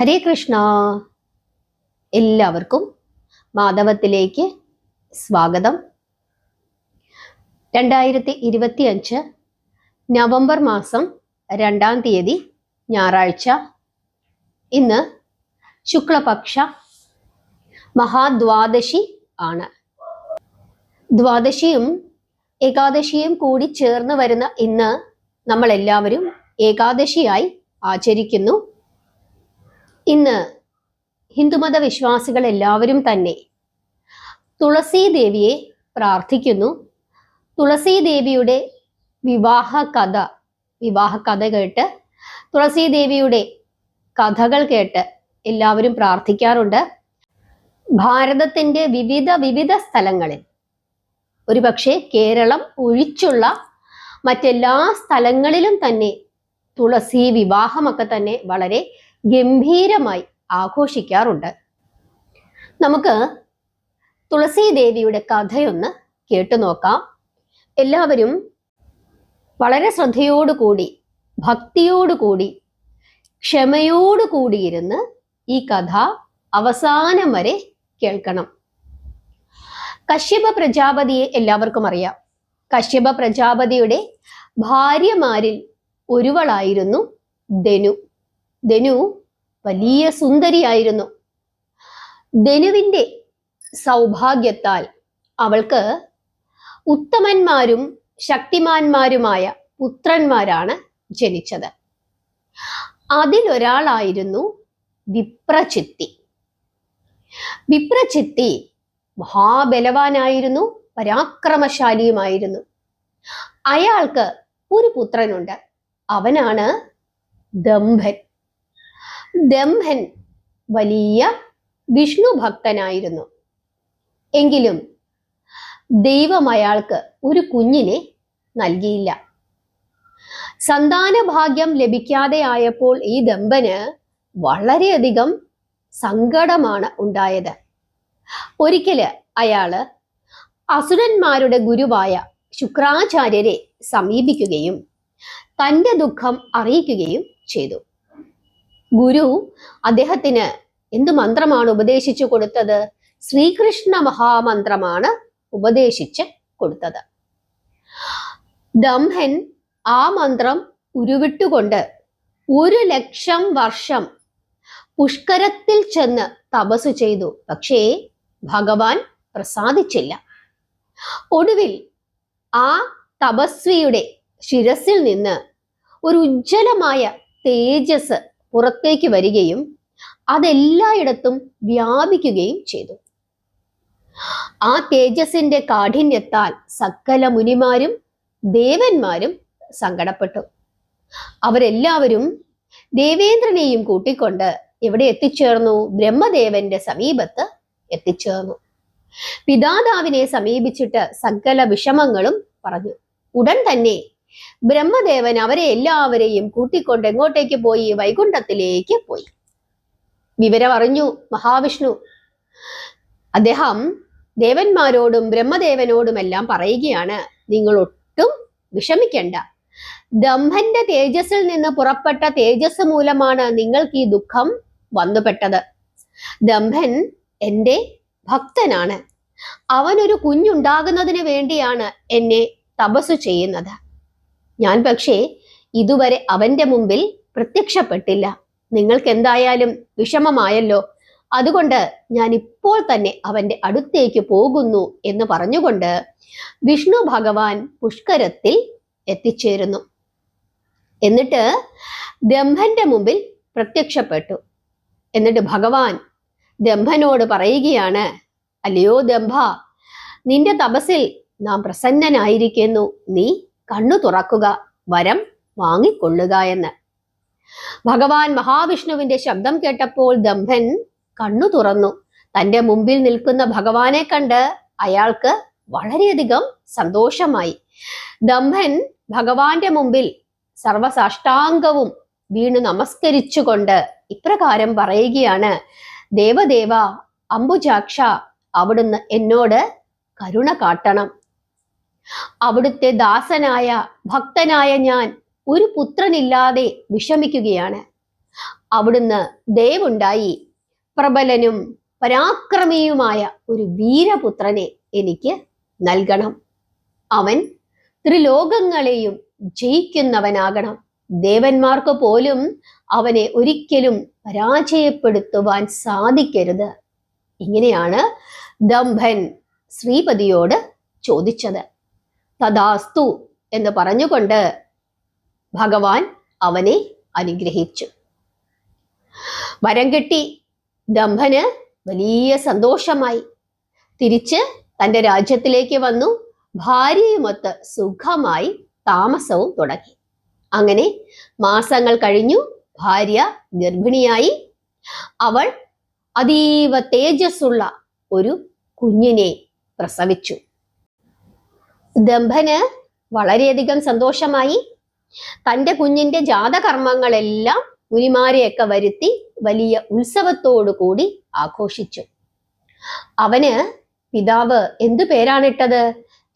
ഹരേ കൃഷ്ണ. എല്ലാവർക്കും മാധവത്തിലേക്ക് സ്വാഗതം. 2025 നവംബർ മാസം 2-ാം തീയതി ഞായറാഴ്ച. ഇന്ന് ശുക്ലപക്ഷ മഹാദ്വാദശി ആണ്. ദ്വാദശിയും ഏകാദശിയും കൂടി ചേർന്ന് വരുന്ന ഇന്ന് നമ്മൾ എല്ലാവരും ഏകാദശിയായി ആചരിക്കുന്നു. ഇന്ന് ഹിന്ദുമത വിശ്വാസികൾ എല്ലാവരും തന്നെ തുളസി ദേവിയെ പ്രാർത്ഥിക്കുന്നു. തുളസി ദേവിയുടെ വിവാഹ കഥ കേട്ട്, തുളസി ദേവിയുടെ കഥകൾ കേട്ട് എല്ലാവരും പ്രാർത്ഥിക്കാറുണ്ട്. ഭാരതത്തിന്റെ വിവിധ സ്ഥലങ്ങളിൽ, ഒരുപക്ഷെ കേരളം ഒഴിച്ചുള്ള മറ്റെല്ലാ സ്ഥലങ്ങളിലും തന്നെ തുളസി വിവാഹമൊക്കെ തന്നെ വളരെ ഗംഭീരമായി ആഘോഷിക്കാറുണ്ട്. നമുക്ക് തുളസി ദേവിയുടെ കഥയൊന്ന് കേട്ടു നോക്കാം. എല്ലാവരും വളരെ ശ്രദ്ധയോടുകൂടി, ഭക്തിയോടുകൂടി, ക്ഷമയോടുകൂടി ഇരുന്ന് ഈ കഥ അവസാനം വരെ കേൾക്കണം. കശ്യപ പ്രജാപതിയെ എല്ലാവർക്കും അറിയാം. കശ്യപ പ്രജാപതിയുടെ ഭാര്യമാരിൽ ഒരുവളായിരുന്നു ധനു. ധനു വലിയ സുന്ദരിയായിരുന്നു. ധനുവിൻ്റെ സൗഭാഗ്യത്താൽ അവൾക്ക് ഉത്തമന്മാരും ശക്തിമാന്മാരുമായ പുത്രന്മാരാണ് ജനിച്ചത്. അതിലൊരാളായിരുന്നു വിപ്രചിത്തി. വിപ്രചിത്തി മഹാബലവാനായിരുന്നു, പരാക്രമശാലിയുമായിരുന്നു. അയാൾക്ക് ഒരു പുത്രനുണ്ട്. അവനാണ് ദംഭൻ. ദംഭൻ വലിയ വിഷ്ണു ഭക്തനായിരുന്നു. എങ്കിലും ദൈവം അയാൾക്ക് ഒരു കുഞ്ഞിനെ നൽകിയില്ല. സന്താന ഭാഗ്യം ലഭിക്കാതെ ആയപ്പോൾ ഈ ദമ്പന് വളരെയധികം സങ്കടമാണ് ഉണ്ടായത്. ഒരിക്കല് അയാള് അസുരന്മാരുടെ ഗുരുവായ ശുക്രാചാര്യരെ സമീപിക്കുകയും തൻ്റെ ദുഃഖം അറിയിക്കുകയും ചെയ്തു. ഗുരു അദ്ദേഹത്തിന് എന്ത് മന്ത്രമാണ് ഉപദേശിച്ചു കൊടുത്തത്? ശ്രീകൃഷ്ണ മഹാമന്ത്രമാണ് ഉപദേശിച്ച് കൊടുത്തത്. ദംഭൻ ആ മന്ത്രം ഉരുവിട്ടുകൊണ്ട് 1,00,000 വർഷം പുഷ്കരത്തിൽ ചെന്ന് തപസ്സു ചെയ്തു. പക്ഷേ ഭഗവാൻ പ്രസാദിച്ചില്ല. ഒടുവിൽ ആ തപസ്വിയുടെ ശിരസിൽ നിന്ന് ഒരു ഉജ്ജ്വലമായ തേജസ് പുറത്തേക്ക് വരികയും അതെല്ലായിടത്തും വ്യാപിക്കുകയും ചെയ്തു. ആ തേജസ്സിന്റെ കാഠിന്യത്താൽ സകല മുനിമാരും ദേവന്മാരും സങ്കടപ്പെട്ടു. അവരെല്ലാവരും ദേവേന്ദ്രനെയും കൂട്ടിക്കൊണ്ട് എവിടെ എത്തിച്ചേർന്നു? ബ്രഹ്മദേവന്റെ സമീപത്ത് എത്തിച്ചേർന്നു. പിതാതാവിനെ സമീപിച്ചിട്ട് സകല വിഷമങ്ങളും പറഞ്ഞു. ഉടൻ തന്നെ ബ്രഹ്മദേവൻ അവരെ എല്ലാവരെയും കൂട്ടിക്കൊണ്ട് എങ്ങോട്ടേക്ക് പോയി? വൈകുണ്ഠത്തിലേക്ക് പോയി. വിവരം അറിഞ്ഞു മഹാവിഷ്ണു. അദ്ദേഹം ദേവന്മാരോടും ബ്രഹ്മദേവനോടുമെല്ലാം പറയുകയാണ്, നിങ്ങൾ ഒട്ടും വിഷമിക്കണ്ട. ദംഭന്റെ തേജസ്സിൽ നിന്ന് പുറപ്പെട്ട തേജസ് മൂലമാണ് നിങ്ങൾക്ക് ഈ ദുഃഖം വന്നുപെട്ടത്. ദംഭൻ എൻ്റെ ഭക്തനാണ്. അവനൊരു കുഞ്ഞുണ്ടാകുന്നതിന് വേണ്ടിയാണ് എന്നെ തപസ്സു ചെയ്യുന്നത്. ഞാൻ പക്ഷേ ഇതുവരെ അവന്റെ മുമ്പിൽ പ്രത്യക്ഷപ്പെട്ടില്ല. നിങ്ങൾക്ക് എന്തായാലും വിഷമമായല്ലോ, അതുകൊണ്ട് ഞാൻ ഇപ്പോൾ തന്നെ അവന്റെ അടുത്തേക്ക് പോകുന്നു എന്ന് പറഞ്ഞുകൊണ്ട് വിഷ്ണു ഭഗവാൻ പുഷ്കരത്തിൽ എത്തിച്ചേരുന്നു. എന്നിട്ട് ദംഭന്റെ മുമ്പിൽ പ്രത്യക്ഷപ്പെട്ടു. എന്നിട്ട് ഭഗവാൻ ദംഭനോട് പറയുകയാണ്, അല്ലയോ ദംഭ, നിന്റെ തപസ്സിൽ നാം പ്രസന്നനായിരിക്കുന്നു. നീ കണ്ണു തുറക്കുക, വരം വാങ്ങിക്കൊള്ളുക എന്ന്. ഭഗവാൻ മഹാവിഷ്ണുവിന്റെ ശബ്ദം കേട്ടപ്പോൾ ദംഭൻ കണ്ണു തുറന്നു. തൻ്റെ മുമ്പിൽ നിൽക്കുന്ന ഭഗവാനെ കണ്ട് അയാൾക്ക് വളരെയധികം സന്തോഷമായി. ദംഭൻ ഭഗവാന്റെ മുമ്പിൽ സർവസാഷ്ടാംഗവും വീണു നമസ്കരിച്ചുകൊണ്ട് ഇപ്രകാരം പറയുകയാണ്, ദേവദേവ അംബുജാക്ഷ, അവിടുന്ന് എന്നോട് കരുണ കാട്ടണം. അവിടുത്തെ ദാസനായ ഭക്തനായ ഞാൻ ഒരു പുത്രനില്ലാതെ വിഷമിക്കുകയാണ്. അവിടുന്ന് ദയവുണ്ടായി പ്രബലനും പരാക്രമിയുമായ ഒരു വീരപുത്രനെ എനിക്ക് നൽകണം. അവൻ ത്രിലോകങ്ങളെയും ജയിക്കുന്നവനാകണം. ദേവന്മാർക്ക് പോലും അവനെ ഒരിക്കലും പരാജയപ്പെടുത്തുവാൻ സാധിക്കരുത്. ഇങ്ങനെയാണ് ദംഭൻ ശ്രീപതിയോട് ചോദിച്ചത്. തഥാസ്തു എന്ന് പറഞ്ഞുകൊണ്ട് ഭഗവാൻ അവനെ അനുഗ്രഹിച്ചു. വരം കിട്ടി. ദംഭന് വലിയ സന്തോഷമായി. തിരിച്ച് തൻ്റെ രാജ്യത്തിലേക്ക് വന്നു. ഭാര്യയുമൊത്ത് സുഖമായി താമസവും തുടങ്ങി. അങ്ങനെ മാസങ്ങൾ കഴിഞ്ഞു. ഭാര്യ ഗർഭിണിയായി. അവൾ അതീവ തേജസ്സുള്ള ഒരു കുഞ്ഞിനെ പ്രസവിച്ചു. ദംഭന് വളരെയധികം സന്തോഷമായി. തൻ്റെ കുഞ്ഞിന്റെ ജാതകർമ്മങ്ങളെല്ലാം മുനിമാരെയൊക്കെ വരുത്തി വലിയ ഉത്സവത്തോടു കൂടി ആഘോഷിച്ചു. അവന് പിതാവ് എന്തു പേരാണിട്ടത്?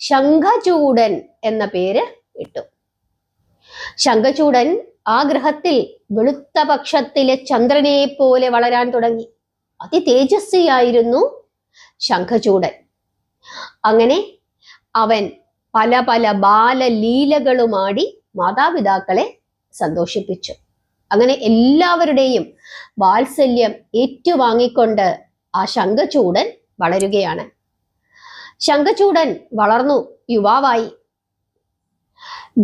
ശംഖചൂഡൻ എന്ന പേര് ഇട്ടു. ശംഖചൂഡൻ ആ ഗൃഹത്തിൽ വെളുത്ത പക്ഷത്തിലെ ചന്ദ്രനെ പോലെ വളരാൻ തുടങ്ങി. അതിതേജസ്വിയായിരുന്നു ശംഖചൂഡൻ. അങ്ങനെ അവൻ പല പല ബാലലീലകളുമാടി മാതാപിതാക്കളെ സന്തോഷിപ്പിച്ചു. അങ്ങനെ എല്ലാവരുടെയും വാത്സല്യം ഏറ്റുവാങ്ങിക്കൊണ്ട് ആ ശംഖചൂഡൻ വളരുകയാണ്. ശംഖചൂഡൻ വളർന്നു യുവാവായി.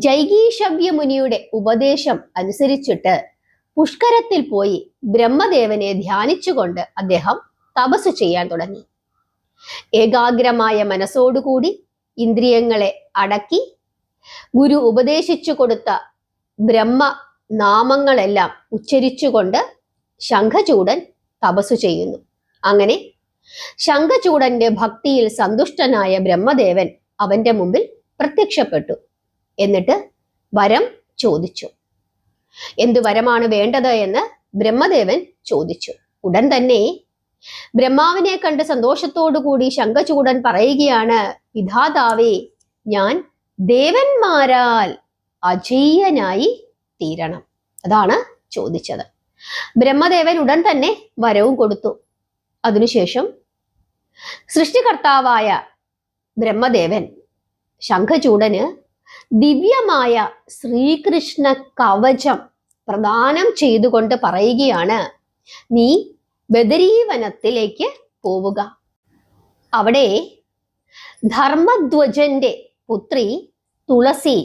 ജൈഗീഷവ്യ മുനിയുടെ ഉപദേശം അനുസരിച്ചിട്ട് പുഷ്കരത്തിൽ പോയി ബ്രഹ്മദേവനെ ധ്യാനിച്ചുകൊണ്ട് അദ്ദേഹം തപസ് ചെയ്യാൻ തുടങ്ങി. ഏകാഗ്രമായ മനസ്സോടുകൂടി ഇന്ദ്രിയങ്ങളെ അടക്കി ഗുരു ഉപദേശിച്ചു കൊടുത്ത ബ്രഹ്മ നാമങ്ങളെല്ലാം ഉച്ചരിച്ചുകൊണ്ട് ശംഖചൂഡൻ തപസ്സു ചെയ്യുന്നു. അങ്ങനെ ശംഖചൂഡന്റെ ഭക്തിയിൽ സന്തുഷ്ടനായ ബ്രഹ്മദേവൻ അവന്റെ മുമ്പിൽ പ്രത്യക്ഷപ്പെട്ടു. എന്നിട്ട് വരം ചോദിച്ചു. എന്തു വരമാണ് വേണ്ടത് എന്ന് ബ്രഹ്മദേവൻ ചോദിച്ചു. ഉടൻ തന്നെ ബ്രഹ്മാവിനെ കണ്ട് സന്തോഷത്തോടുകൂടി ശംഖചൂഡൻ പറയുകയാണ്, വിധാതാവേ, ഞാൻ ദേവന്മാരാൽ അജയ്യനായി തീരണം. അതാണ് ചോദിച്ചത്. ബ്രഹ്മദേവൻ ഉടൻ തന്നെ വരവും കൊടുത്തു. അതിനുശേഷം സൃഷ്ടികർത്താവായ ബ്രഹ്മദേവൻ ശംഖചൂഡന് ദിവ്യമായ ശ്രീകൃഷ്ണ കവചം പ്രദാനം ചെയ്തുകൊണ്ട് പറയുകയാണ്, നീ ബദരീവനത്തിലേക്ക് പോവുക. അവിടെ ധർമ്മധ്വജന്റെ പുത്രി തുളസി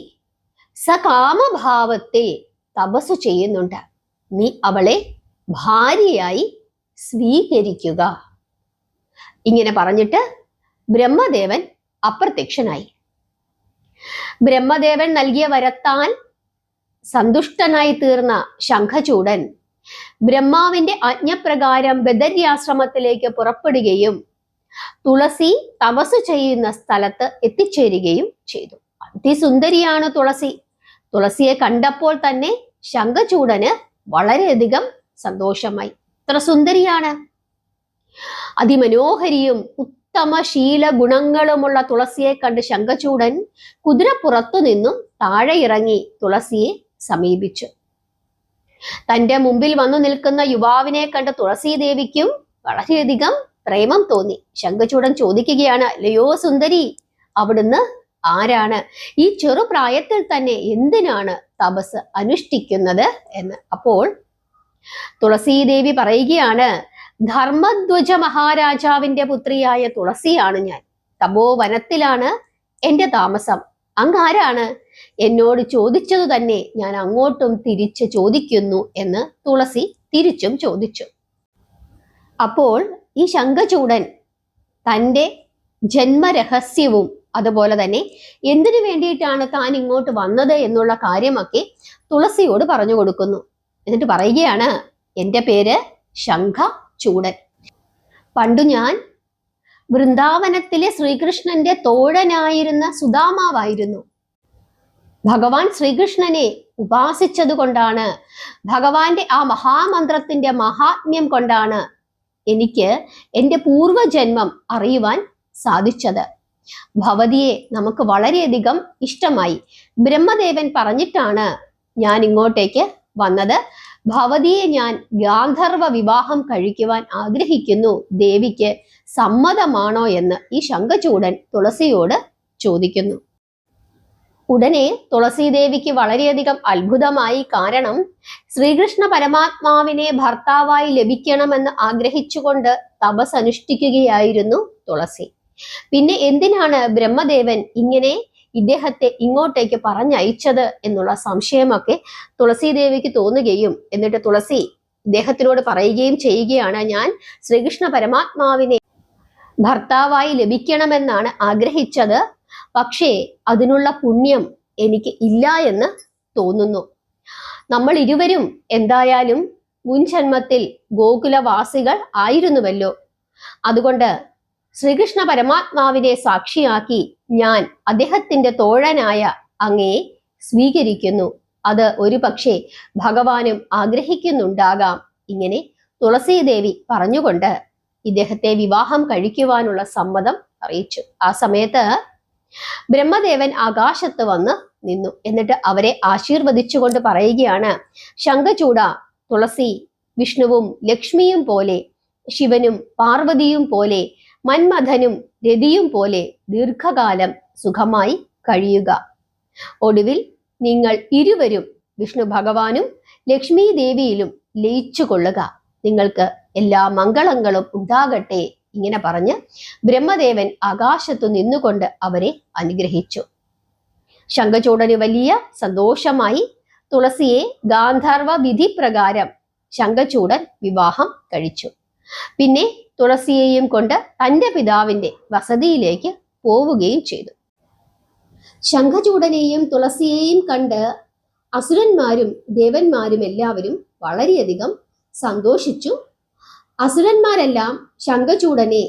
സകാമഭാവത്തിൽ തപസ്സു ചെയ്യുന്നുണ്ട്. നീ അവളെ ഭാര്യയായി സ്വീകരിക്കുക. ഇങ്ങനെ പറഞ്ഞിട്ട് ബ്രഹ്മദേവൻ അപ്രത്യക്ഷനായി. ബ്രഹ്മദേവൻ നൽകിയ വരത്താൽ സന്തുഷ്ടനായി തീർന്ന ശംഖചൂഡൻ ബ്രഹ്മാവിന്റെ ആജ്ഞപ്രകാരം ബദര്യാശ്രമത്തിലേക്ക് പുറപ്പെടുകയും തുളസി തപസ് ചെയ്യുന്ന സ്ഥലത്ത് എത്തിച്ചേരുകയും ചെയ്തു. അതിസുന്ദരിയാണ് തുളസി. തുളസിയെ കണ്ടപ്പോൾ തന്നെ ശംഖചൂഡന് വളരെയധികം സന്തോഷമായി. ഇത്ര സുന്ദരിയാണ്. അതിമനോഹരിയും ഉത്തമ ശീല ഗുണങ്ങളുമുള്ള തുളസിയെ കണ്ട് ശംഖചൂഡൻ കുതിരപ്പുറത്തു നിന്നും താഴെ ഇറങ്ങി തുളസിയെ സമീപിച്ചു. തന്റെ മുമ്പിൽ വന്നു നിൽക്കുന്ന യുവാവിനെ കണ്ട് തുളസീദേവിക്കും വളരെയധികം പ്രേമം തോന്നി. ശംഖചൂഡൻ ചോദിക്കുകയാണ്, അല്ലയോ സുന്ദരി, അവിടുന്ന് ആരാണ്? ഈ ചെറുപ്രായത്തിൽ തന്നെ എന്തിനാണ് തപസ് അനുഷ്ഠിക്കുന്നത് എന്ന്. അപ്പോൾ തുളസീദേവി പറയുകയാണ്, ധർമ്മധ്വജ മഹാരാജാവിന്റെ പുത്രിയായ തുളസിയാണ് ഞാൻ. തപോവനത്തിലാണ് എന്റെ താമസം. അങ്ങാരാണ്? എന്നോട് ചോദിച്ചതു തന്നെ ഞാൻ അങ്ങോട്ടും തിരിച്ച് ചോദിക്കുന്നു എന്ന് തുളസി തിരിച്ചും ചോദിച്ചു. അപ്പോൾ ഈ ശംഖചൂഡൻ തൻ്റെ ജന്മരഹസ്യവും അതുപോലെ തന്നെ എന്തിനു വേണ്ടിയിട്ടാണ് താൻ ഇങ്ങോട്ട് വന്നത് എന്നുള്ള കാര്യമൊക്കെ തുളസിയോട് പറഞ്ഞു കൊടുക്കുന്നു. എന്നിട്ട് പറയുകയാണ്, എൻ്റെ പേര് ശംഖചൂഡൻ. പണ്ടു ഞാൻ വൃന്ദാവനത്തിലെ ശ്രീകൃഷ്ണന്റെ തോഴനായിരുന്ന സുദാമാവായിരുന്നു. ഭഗവാൻ ശ്രീകൃഷ്ണനെ ഉപാസിച്ചതുകൊണ്ടാണ്, ഭഗവാന്റെ ആ മഹാമന്ത്രത്തിന്റെ മഹാത്മ്യം കൊണ്ടാണ് എനിക്ക് എൻ്റെ പൂർവജന്മം അറിയുവാൻ സാധിച്ചത്. ഭവതിയെ നമുക്ക് വളരെയധികം ഇഷ്ടമായി. ബ്രഹ്മദേവൻ പറഞ്ഞിട്ടാണ് ഞാൻ ഇങ്ങോട്ടേക്ക് വന്നത്. ഭവതിയെ ഞാൻ ഗാന്ധർവ വിവാഹം കഴിക്കുവാൻ ആഗ്രഹിക്കുന്നു. ദേവിക്ക് സമ്മതമാണോ എന്ന് ഈ ശംഖചൂഡൻ തുളസിയോട് ചോദിക്കുന്നു. ഉടനെ തുളസീദേവിക്ക് വളരെയധികം അത്ഭുതമായി. കാരണം ശ്രീകൃഷ്ണ പരമാത്മാവിനെ ഭർത്താവായി ലഭിക്കണമെന്ന് ആഗ്രഹിച്ചുകൊണ്ട് തപസ് അനുഷ്ഠിക്കുകയായിരുന്നു തുളസി. പിന്നെ എന്തിനാണ് ബ്രഹ്മദേവൻ ഇങ്ങനെ ഇദ്ദേഹത്തെ ഇങ്ങോട്ടേക്ക് പറഞ്ഞയച്ചത് എന്നുള്ള സംശയമൊക്കെ തുളസീദേവിക്ക് തോന്നുകയും എന്നിട്ട് തുളസി ഇദ്ദേഹത്തിനോട് പറയുകയും ചെയ്യുകയാണ്, ഞാൻ ശ്രീകൃഷ്ണ പരമാത്മാവിനെ ഭർത്താവായി ലഭിക്കണമെന്നാണ് ആഗ്രഹിച്ചത്. പക്ഷേ അതിനുള്ള പുണ്യം എനിക്ക് ഇല്ല എന്ന് തോന്നുന്നു. നമ്മൾ ഇരുവരും എന്തായാലും മുൻ ജന്മത്തിൽ ഗോകുലവാസികൾ ആയിരുന്നുവല്ലോ. അതുകൊണ്ട് ശ്രീകൃഷ്ണ പരമാത്മാവിനെ സാക്ഷിയാക്കി ഞാൻ അദ്ദേഹത്തിന്റെ തോഴനായ അങ്ങയെ സ്വീകരിക്കുന്നു. അത് ഒരു പക്ഷേ ഭഗവാനും ആഗ്രഹിക്കുന്നുണ്ടാകാം. ഇങ്ങനെ തുളസീദേവി പറഞ്ഞുകൊണ്ട് ഇദ്ദേഹത്തെ വിവാഹം കഴിക്കുവാനുള്ള സമ്മതം അറിയിച്ചു. ആ സമയത്ത് ബ്രഹ്മദേവൻ ആകാശത്ത് വന്ന് നിന്നു. എന്നിട്ട് അവരെ ആശീർവദിച്ചുകൊണ്ട് പറയുകയാണ്, ശംഖചൂഡ, തുളസി വിഷ്ണുവും ലക്ഷ്മിയും പോലെ, ശിവനും പാർവതിയും പോലെ, മന്മഥനും രതിയും പോലെ ദീർഘകാലം സുഖമായി കഴിയുക. ഒടുവിൽ നിങ്ങൾ ഇരുവരും വിഷ്ണു ഭഗവാനും ലക്ഷ്മി ദേവിയിലും ലയിച്ചു കൊള്ളുക. നിങ്ങൾക്ക് എല്ലാ മംഗളങ്ങളും ഉണ്ടാകട്ടെ. ഇങ്ങനെ പറഞ്ഞ് ബ്രഹ്മദേവൻ ആകാശത്തു നിന്നുകൊണ്ട് അവരെ അനുഗ്രഹിച്ചു. ശംഖചൂഡന് വലിയ സന്തോഷമായി. തുളസിയെ ഗാന്ധർവ വിധി പ്രകാരം ശംഖചൂഡൻ വിവാഹം കഴിച്ചു. പിന്നെ തുളസിയെയും കൊണ്ട് തന്റെ പിതാവിന്റെ വസതിയിലേക്ക് പോവുകയും ചെയ്തു. ശംഖചൂഡനെയും തുളസിയെയും കണ്ട് അസുരന്മാരും ദേവന്മാരും എല്ലാവരും വളരെയധികം സന്തോഷിച്ചു. അസുരന്മാരെല്ലാം ശംഖചൂഡനെ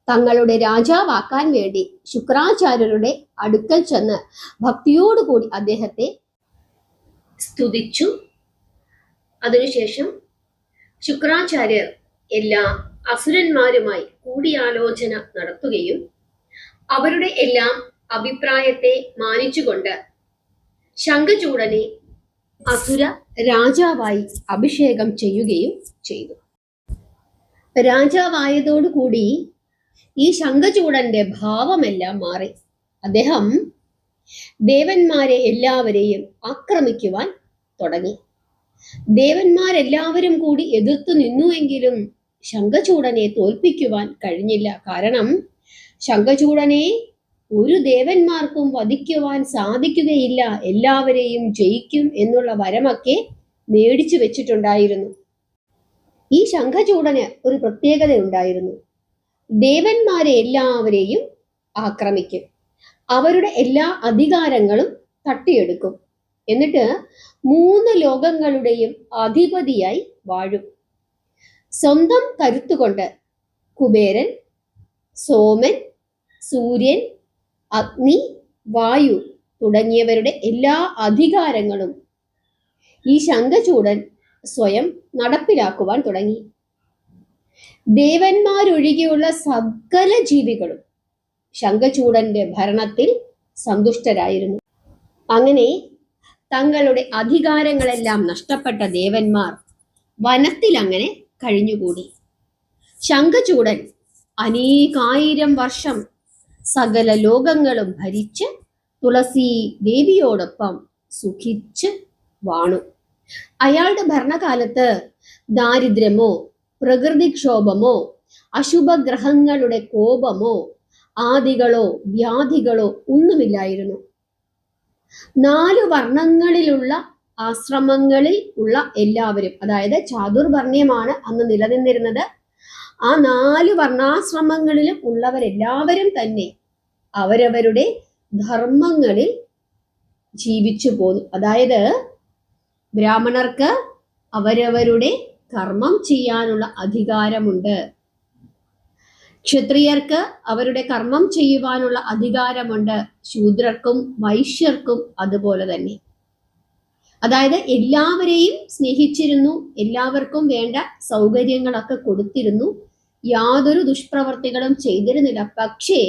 തങ്ങളുടെ രാജാവാക്കാൻ വേണ്ടി ശുക്രാചാര്യരുടെ അടുക്കൽ ചെന്ന് ഭക്തിയോടുകൂടി അദ്ദേഹത്തെ സ്തുതിച്ചു. അതിനുശേഷം ശുക്രാചാര്യർ എല്ലാ അസുരന്മാരുമായി കൂടിയാലോചന നടത്തുകയും അവരുടെ എല്ലാം അഭിപ്രായത്തെ മാനിച്ചുകൊണ്ട് ശംഖചൂഡനെ അസുര രാജാവായി അഭിഷേകം ചെയ്യുകയും ചെയ്തു. രാജാവായതോടുകൂടി ഈ ശംഖചൂഡന്റെ ഭാവമെല്ലാം മാറി. അദ്ദേഹം ദേവന്മാരെ എല്ലാവരെയും ആക്രമിക്കുവാൻ തുടങ്ങി. ദേവന്മാരെല്ലാവരും കൂടി എതിർത്തു നിന്നുവെങ്കിലും ശംഖചൂഡനെ തോൽപ്പിക്കുവാൻ കഴിഞ്ഞില്ല. കാരണം ശംഖചൂഡനെ ഒരു ദേവന്മാർക്കും വധിക്കുവാൻ സാധിക്കുകയില്ല, എല്ലാവരെയും ജയിക്കും എന്നുള്ള വരമൊക്കെ മേടിച്ചു വെച്ചിട്ടുണ്ടായിരുന്നു. ഈ ശംഖചൂഡന് ഒരു പ്രത്യേകത ഉണ്ടായിരുന്നു. ദേവന്മാരെ എല്ലാവരെയും ആക്രമിക്കും, അവരുടെ എല്ലാ അധികാരങ്ങളും തട്ടിയെടുക്കും, എന്നിട്ട് 3 ലോകങ്ങളുടെയും അധിപതിയായി വാഴും. സ്വന്തം കരുത്തുകൊണ്ട് കുബേരൻ, സോമൻ, സൂര്യൻ, അഗ്നി, വായു തുടങ്ങിയവരുടെ എല്ലാ അധികാരങ്ങളും ഈ ശംഖചൂഡൻ സ്വയം നടപ്പിലാക്കുവാൻ തുടങ്ങി. ദേവന്മാരൊഴികെയുള്ള സകല ജീവികളും ശംഖചൂഡന്റെ ഭരണത്തിൽ സന്തുഷ്ടരായിരുന്നു. അങ്ങനെ തങ്ങളുടെ അധികാരങ്ങളെല്ലാം നഷ്ടപ്പെട്ട ദേവന്മാർ വനത്തിൽ അങ്ങനെ കഴിഞ്ഞുകൂടി. ശംഖചൂഡൻ അനേകായിരം വർഷം സകല ലോകങ്ങളും ഭരിച്ച് തുളസി ദേവിയോടൊപ്പം സുഖിച്ച് വാണു. അയാളുടെ ഭരണകാലത്ത് ദാരിദ്ര്യമോ പ്രകൃതിക്ഷോഭമോ അശുഭഗ്രഹങ്ങളുടെ കോപമോ ആദികളോ വ്യാധികളോ ഒന്നുമില്ലായിരുന്നു. 4 വർണ്ണങ്ങളിലുള്ള ആശ്രമങ്ങളിൽ ഉള്ള എല്ലാവരും, അതായത് ചാതുർവർണ്ണ്യമാണ് അന്ന് നിലനിന്നിരുന്നത്, ആ 4 വർണ്ണാശ്രമങ്ങളിലും ഉള്ളവരെല്ലാവരും തന്നെ അവരവരുടെ ധർമ്മങ്ങളിൽ ജീവിച്ചു പോന്നു. അതായത് ബ്രാഹ്മണർക്ക് അവരവരുടെ കർമ്മം ചെയ്യാനുള്ള അധികാരമുണ്ട്, ക്ഷത്രിയർക്ക് അവരുടെ കർമ്മം ചെയ്യുവാനുള്ള അധികാരമുണ്ട്, ശൂദ്രർക്കും വൈശ്യർക്കും അതുപോലെ തന്നെ. അതായത് എല്ലാവരെയും സ്നേഹിച്ചിരുന്നു, എല്ലാവർക്കും വേണ്ട സൗകര്യങ്ങളൊക്കെ കൊടുത്തിരുന്നു, യാതൊരു ദുഷ്പ്രവർത്തികളും ചെയ്തിരുന്നില്ല. പക്ഷേ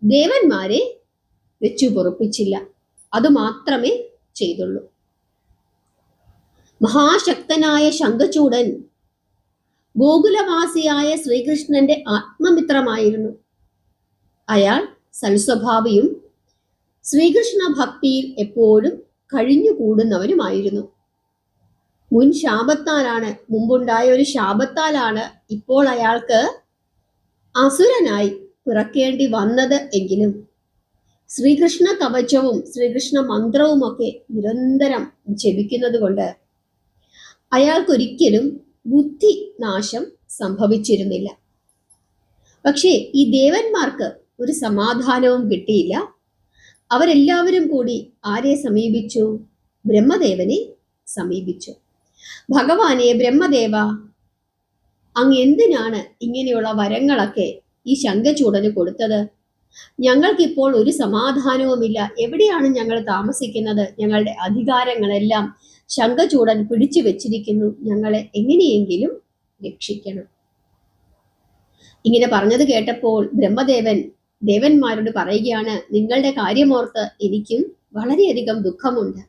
ദേവന്മാരെ വെച്ചു പൊറുപ്പിച്ചില്ല, അതുമാത്രമേ ചെയ്തുള്ളൂ. മഹാശക്തനായ ശംഖചൂഡൻ ഗോകുലവാസിയായ ശ്രീകൃഷ്ണന്റെ ആത്മമിത്രമായിരുന്നു. അയാൾ സൽസ്വഭാവിയും ശ്രീകൃഷ്ണ ഭക്തിയിൽ എപ്പോഴും കഴിഞ്ഞുകൂടുന്നവരുമായിരുന്നു. മുമ്പുണ്ടായ ഒരു ശാപത്താലാണ് ഇപ്പോൾ അയാൾക്ക് അസുരനായി പിറക്കേണ്ടി വന്നത് എങ്കിലും ശ്രീകൃഷ്ണ കവചവും ശ്രീകൃഷ്ണ മന്ത്രവുമൊക്കെ നിരന്തരം ജപിക്കുന്നത് കൊണ്ട് അയാൾക്കൊരിക്കലും ബുദ്ധി നാശം സംഭവിച്ചിരുന്നില്ല. പക്ഷേ ഈ ദേവന്മാർക്ക് ഒരു സമാധാനവും കിട്ടിയില്ല. അവരെല്ലാവരും കൂടി ആരെ സമീപിച്ചു? ബ്രഹ്മദേവനെ സമീപിച്ചു. ഭഗവാനെ, ബ്രഹ്മദേവ, അങ്ങ് എന്തിനാണ് ഇങ്ങനെയുള്ള വരങ്ങളൊക്കെ ഈ ശംഖചൂഡന് കൊടുത്തത്? ഞങ്ങൾക്കിപ്പോൾ ഒരു സമാധാനവുമില്ല. എവിടെയാണ് ഞങ്ങൾ താമസിക്കുന്നത്? ഞങ്ങളുടെ അധികാരങ്ങളെല്ലാം ശംഖചൂഡൻ പിടിച്ചു വെച്ചിരിക്കുന്നു. ഞങ്ങളെ എങ്ങനെയെങ്കിലും രക്ഷിക്കണം. ഇങ്ങനെ പറഞ്ഞത് കേട്ടപ്പോൾ ബ്രഹ്മദേവൻ ദേവന്മാരോട് പറയുകയാണ്, നിങ്ങളുടെ കാര്യമോർത്ത് എനിക്കും വളരെയധികം ദുഃഖമുണ്ട്.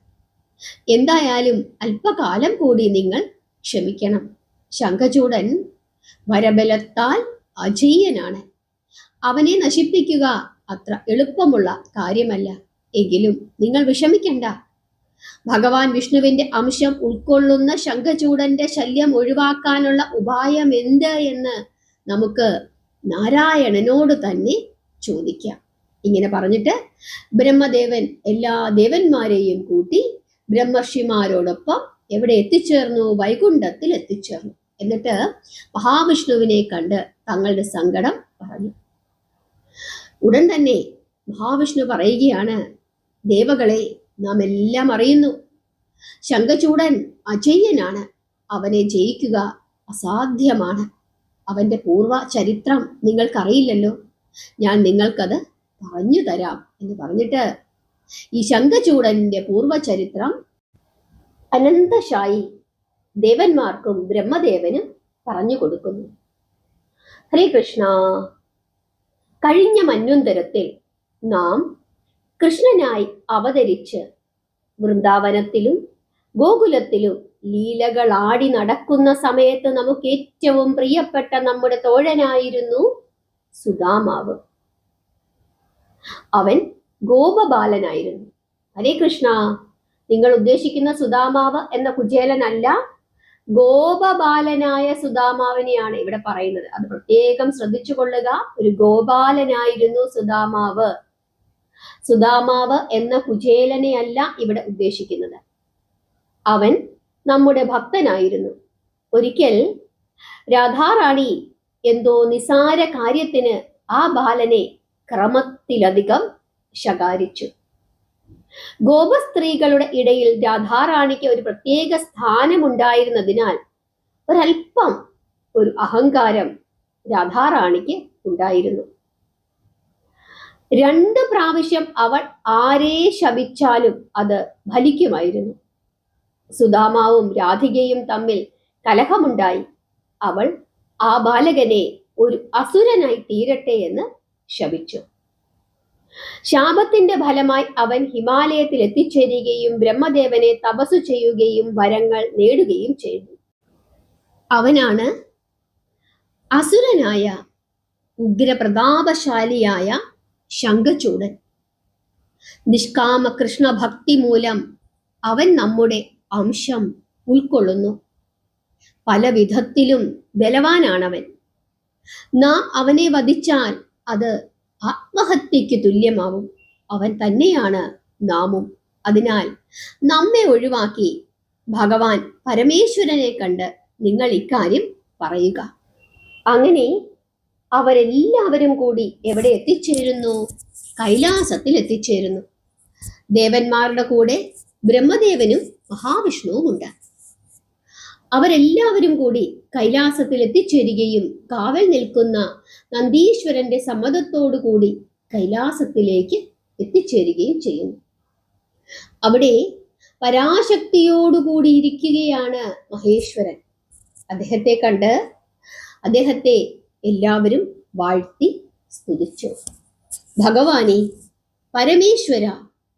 എന്തായാലും അല്പകാലം കൂടി നിങ്ങൾ ക്ഷമിക്കണം. ശംഖചൂഡൻ വരബലത്താൽ അജയ്യനാണ്. അവനെ നശിപ്പിക്കുക അത്ര എളുപ്പമുള്ള കാര്യമല്ല. എങ്കിലും നിങ്ങൾ വിഷമിക്കണ്ട. ഭഗവാൻ വിഷ്ണുവിന്റെ അംശം ഉൾക്കൊള്ളുന്ന ശംഖചൂഡന്റെ ശല്യം ഒഴിവാക്കാനുള്ള ഉപായം എന്ത് എന്ന് നമുക്ക് നാരായണനോട് തന്നെ ചോദിക്കാം. ഇങ്ങനെ പറഞ്ഞിട്ട് ബ്രഹ്മദേവൻ എല്ലാ ദേവന്മാരെയും കൂട്ടി ബ്രഹ്മർഷിമാരോടൊപ്പം എവിടെ എത്തിച്ചേർന്നു? വൈകുണ്ഠത്തിൽ എത്തിച്ചേർന്നു. എന്നിട്ട് മഹാവിഷ്ണുവിനെ കണ്ട് തങ്ങളുടെ സങ്കടം പറഞ്ഞു. ഉടൻ തന്നെ മഹാവിഷ്ണു പറയുകയാണ്, ദേവകളെ, നാം എല്ലാം അറിയുന്നു. ശംഖചൂഡൻ അജയ്യനാണ്. അവനെ ജയിക്കുക അസാധ്യമാണ്. അവന്റെ പൂർവ്വ ചരിത്രം നിങ്ങൾക്കറിയില്ലല്ലോ. ഞാൻ നിങ്ങൾക്കത് പറഞ്ഞു തരാം എന്ന് പറഞ്ഞിട്ട് ഈ ശംഖചൂഡന്റെ പൂർവ്വചരിത്രം അനന്തശായി ദേവന്മാർക്കും ബ്രഹ്മദേവനും പറഞ്ഞു കൊടുക്കുന്നു. ഹരേ കൃഷ്ണ. കഴിഞ്ഞ മന്വന്തരത്തിൽ നാം കൃഷ്ണനായി അവതരിച്ച് വൃന്ദാവനത്തിലും ഗോകുലത്തിലും ലീലകളാടി നടക്കുന്ന സമയത്ത് നമുക്ക് ഏറ്റവും പ്രിയപ്പെട്ട നമ്മുടെ തോഴനായിരുന്നു സുദാമാവ്. അവൻ ഗോപബാലനായിരുന്നു. ഹരേ കൃഷ്ണ. നിങ്ങൾ ഉദ്ദേശിക്കുന്ന സുദാമാവ് എന്ന കുചേലനല്ല, ഗോപബാലനായ സുദാമാവിനെയാണ് ഇവിടെ പറയുന്നത്. അത് പ്രത്യേകം ശ്രദ്ധിച്ചു കൊള്ളുക. ഒരു ഗോപാലനായിരുന്നു സുദാമാവ്. സുദാമാവ് എന്ന കുചേലനെ അല്ല ഇവിടെ ഉദ്ദേശിക്കുന്നത്. അവൻ നമ്മുടെ ഭക്തനായിരുന്നു. ഒരിക്കൽ രാധാറാണി എന്തോ നിസാര കാര്യത്തിന് ആ ബാലനെ ക്രമത്തിലധികം ശകാരിച്ചു. ഗോപസ്ത്രീകളുടെ ഇടയിൽ രാധാറാണിക്ക് ഒരു പ്രത്യേക സ്ഥാനമുണ്ടായിരുന്നതിനാൽ ഒരല്പം ഒരു അഹങ്കാരം രാധാറാണിക്ക് ഉണ്ടായിരുന്നു. 2 പ്രാവശ്യം അവൾ ആരെ ശപിച്ചാലും അത് ഫലിക്കുമായിരുന്നു. സുദാമാവും രാധികയും തമ്മിൽ കലഹമുണ്ടായി. അവൾ ആ ബാലകനെ ഒരു അസുരനായി തീരട്ടെ എന്ന് ശപിച്ചു. ശാപത്തിന്റെ ഫലമായി അവൻ ഹിമാലയത്തിൽ എത്തിച്ചേരുകയും ബ്രഹ്മദേവനെ തപസ്സു ചെയ്യുകയും വരങ്ങൾ നേടുകയും ചെയ്തു. അവനാണ് അസുരനായ ഉഗ്രപ്രതാപശാലിയായ ശംഖചൂഡൻ. നിഷ്കാമ കൃഷ്ണ ഭക്തി മൂലം അവൻ നമ്മുടെ അംശം ഉൾക്കൊള്ളുന്നു. പല വിധത്തിലും ബലവാനാണവൻ. നാം അവനെ വധിച്ചാൽ അത് ആത്മഹത്യക്ക് തുല്യമാവും. അവൻ തന്നെയാണ് നാമും. അതിനാൽ നമ്മെ ഒഴിവാക്കി ഭഗവാൻ പരമേശ്വരനെ കണ്ട് നിങ്ങൾ ഇക്കാര്യം പറയുക. അങ്ങനെ അവരെല്ലാവരും കൂടി എവിടെ എത്തിച്ചേരുന്നു? കൈലാസത്തിൽ എത്തിച്ചേരുന്നു. ദേവന്മാരുടെ കൂടെ ബ്രഹ്മദേവനും മഹാവിഷ്ണുവും ഉണ്ട്. അവരെല്ലാവരും കൂടി കൈലാസത്തിൽ എത്തിച്ചേരുകയും കാവൽ നിൽക്കുന്ന നന്ദീശ്വരന്റെ സമ്മതത്തോടു കൂടി കൈലാസത്തിലേക്ക് എത്തിച്ചേരുകയും ചെയ്യുന്നു. അവിടെ പരാശക്തിയോടുകൂടി ഇരിക്കുകയാണ് മഹേശ്വരൻ. അദ്ദേഹത്തെ കണ്ട് അദ്ദേഹത്തെ എല്ലാവരും വാഴ്ത്തി സ്തുതിച്ചു. ഭഗവാനെ, പരമേശ്വര,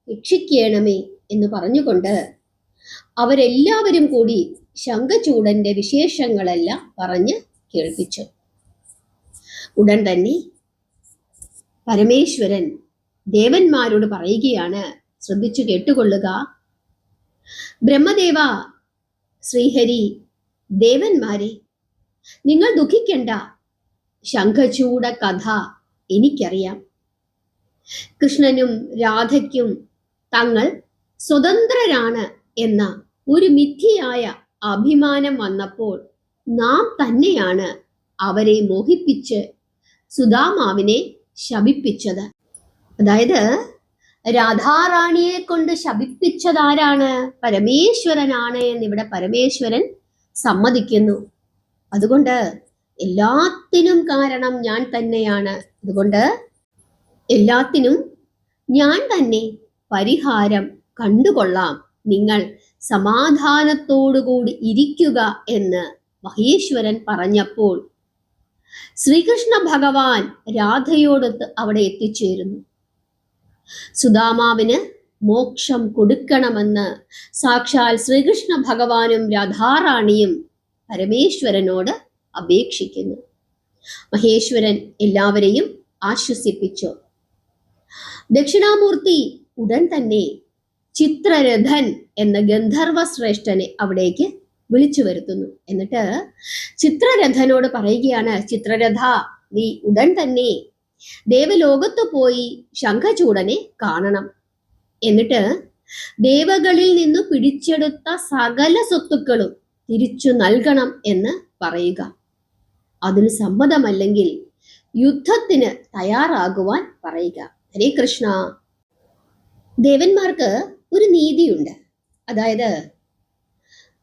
രക്ഷിക്കണമേ എന്ന് പറഞ്ഞുകൊണ്ട് അവരെല്ലാവരും കൂടി ശംഖചൂഡന്റെ വിശേഷങ്ങളെല്ലാം പറഞ്ഞ് കേൾപ്പിച്ചു. ഉടൻ തന്നെ പരമേശ്വരൻ ദേവന്മാരോട് പറയുകയാണ്, ശ്രദ്ധിച്ചു കേട്ടുകൊള്ളുക. ബ്രഹ്മദേവ, ശ്രീഹരി, ദേവന്മാരെ, നിങ്ങൾ ദുഃഖിക്കണ്ട. ശംഖചൂഡ കഥ എനിക്കറിയാം. കൃഷ്ണനും രാധയ്ക്കും തങ്ങൾ സ്വതന്ത്രരാണ് എന്ന ഒരു മിഥ്യയായ അഭിമാനം വന്നപ്പോൾ നാം തന്നെയാണ് അവരെ മോഹിപ്പിച്ച് സുദാമാവിനെ ശപിപ്പിച്ചത്. അതായത് രാധാറാണിയെ കൊണ്ട് ശപിപ്പിച്ചതാരാണ്? പരമേശ്വരനാണ് എന്നിവിടെ പരമേശ്വരൻ സമ്മതിക്കുന്നു. അതുകൊണ്ട് എല്ലാത്തിനും കാരണം ഞാൻ തന്നെയാണ്. അതുകൊണ്ട് എല്ലാത്തിനും ഞാൻ തന്നെ പരിഹാരം കണ്ടുകൊള്ളാം. നിങ്ങൾ സമാധാനത്തോടുകൂടി ഇരിക്കുക എന്ന് മഹേശ്വരൻ പറഞ്ഞപ്പോൾ ശ്രീകൃഷ്ണ ഭഗവാൻ രാധയോടൊത്ത് അവിടെ എത്തിച്ചേരുന്നു. സുദാമാവിന് മോക്ഷം കൊടുക്കണമെന്ന് സാക്ഷാൽ ശ്രീകൃഷ്ണ ഭഗവാനും രാധാറാണിയും പരമേശ്വരനോട് അപേക്ഷിക്കുന്നു. മഹേശ്വരൻ എല്ലാവരെയും ആശ്വസിപ്പിച്ചു. ദക്ഷിണാമൂർത്തി ഉടൻ തന്നെ ചിത്രരഥൻ എന്ന ഗന്ധർവ ശ്രേഷ്ഠനെ അവിടേക്ക് വിളിച്ചു വരുത്തുന്നു. എന്നിട്ട് ചിത്രരഥനോട് പറയുകയാണ്, ചിത്രരഥ, നീ ഉടൻ തന്നെ ദേവലോകത്ത് പോയി ശംഖചൂഡനെ കാണണം. എന്നിട്ട് ദേവകളിൽ നിന്ന് പിടിച്ചെടുത്ത സകല സ്വത്തുക്കളും തിരിച്ചു നൽകണം എന്ന് പറയുക. അതിന് സമ്മതമല്ലെങ്കിൽ യുദ്ധത്തിന് തയ്യാറാകുവാൻ പറയുക. ഹരേ കൃഷ്ണ. ദേവന്മാർക്ക് ഒരു നീതിയുണ്ട്. അതായത്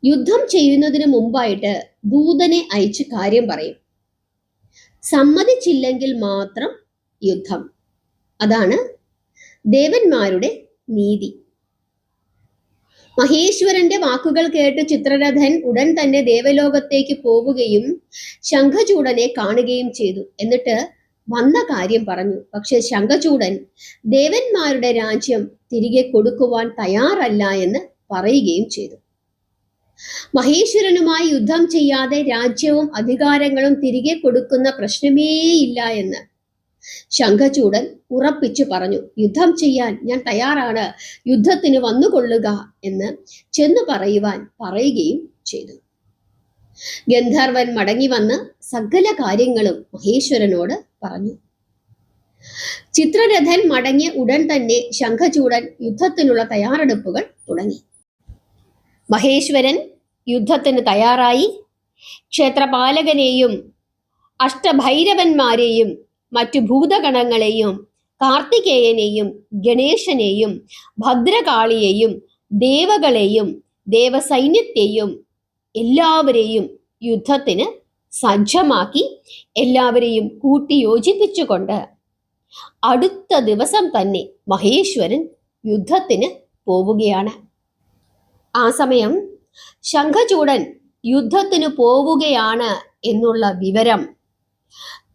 യുദ്ധം ചെയ്യുന്നതിന് മുമ്പായിട്ട് ദൂതനെ അയച്ച് കാര്യം പറയും. സമ്മതിച്ചില്ലെങ്കിൽ മാത്രം യുദ്ധം. അതാണ് ദേവന്മാരുടെ നീതി. മഹേശ്വരന്റെ വാക്കുകൾ കേട്ട് ചിത്രരഥൻ ഉടൻ തന്നെ ദേവലോകത്തേക്ക് പോവുകയും ശംഖചൂഡനെ കാണുകയും ചെയ്തു. എന്നിട്ട് വന്ന കാര്യം പറഞ്ഞു. പക്ഷെ ശംഖചൂഡൻ ദേവന്മാരുടെ രാജ്യം തിരികെ കൊടുക്കുവാൻ തയ്യാറല്ല എന്ന് പറയുകയും ചെയ്തു. മഹേശ്വരനുമായി യുദ്ധം ചെയ്യാതെ രാജ്യവും അധികാരങ്ങളും തിരികെ കൊടുക്കുന്ന പ്രശ്നമേയില്ല എന്ന് ശംഖചൂഡൻ ഉറപ്പിച്ചു പറഞ്ഞു. യുദ്ധം ചെയ്യാൻ ഞാൻ തയ്യാറാണ്, യുദ്ധത്തിന് വന്നുകൊള്ളുക എന്ന് ചെന്നു പറയുകയും ചെയ്തു. ഗന്ധർവൻ മടങ്ങി വന്ന് സകല കാര്യങ്ങളും മഹേശ്വരനോട് പറഞ്ഞു. ചിത്രരഥൻ മടങ്ങിയ ഉടൻ തന്നെ ശംഖചൂഡൻ യുദ്ധത്തിനുള്ള തയ്യാറെടുപ്പുകൾ തുടങ്ങി. മഹേശ്വരൻ യുദ്ധത്തിന് തയ്യാറായി. ക്ഷേത്രപാലകനെയും അഷ്ടഭൈരവന്മാരെയും മറ്റു ഭൂതഗണങ്ങളെയും കാർത്തികേയനെയും ഗണേശനെയും ഭദ്രകാളിയെയും ദേവകളെയും ദേവസൈന്യത്തെയും എല്ലാവരെയും യുദ്ധത്തിന് സജ്ജമാക്കി എല്ലാവരെയും കൂട്ടി യോജിപ്പിച്ചുകൊണ്ട് അടുത്ത ദിവസം തന്നെ മഹേശ്വരൻ യുദ്ധത്തിന് പോവുകയാണ്. ആ സമയം ശംഖചൂഡൻ യുദ്ധത്തിന് പോവുകയാണ് എന്നുള്ള വിവരം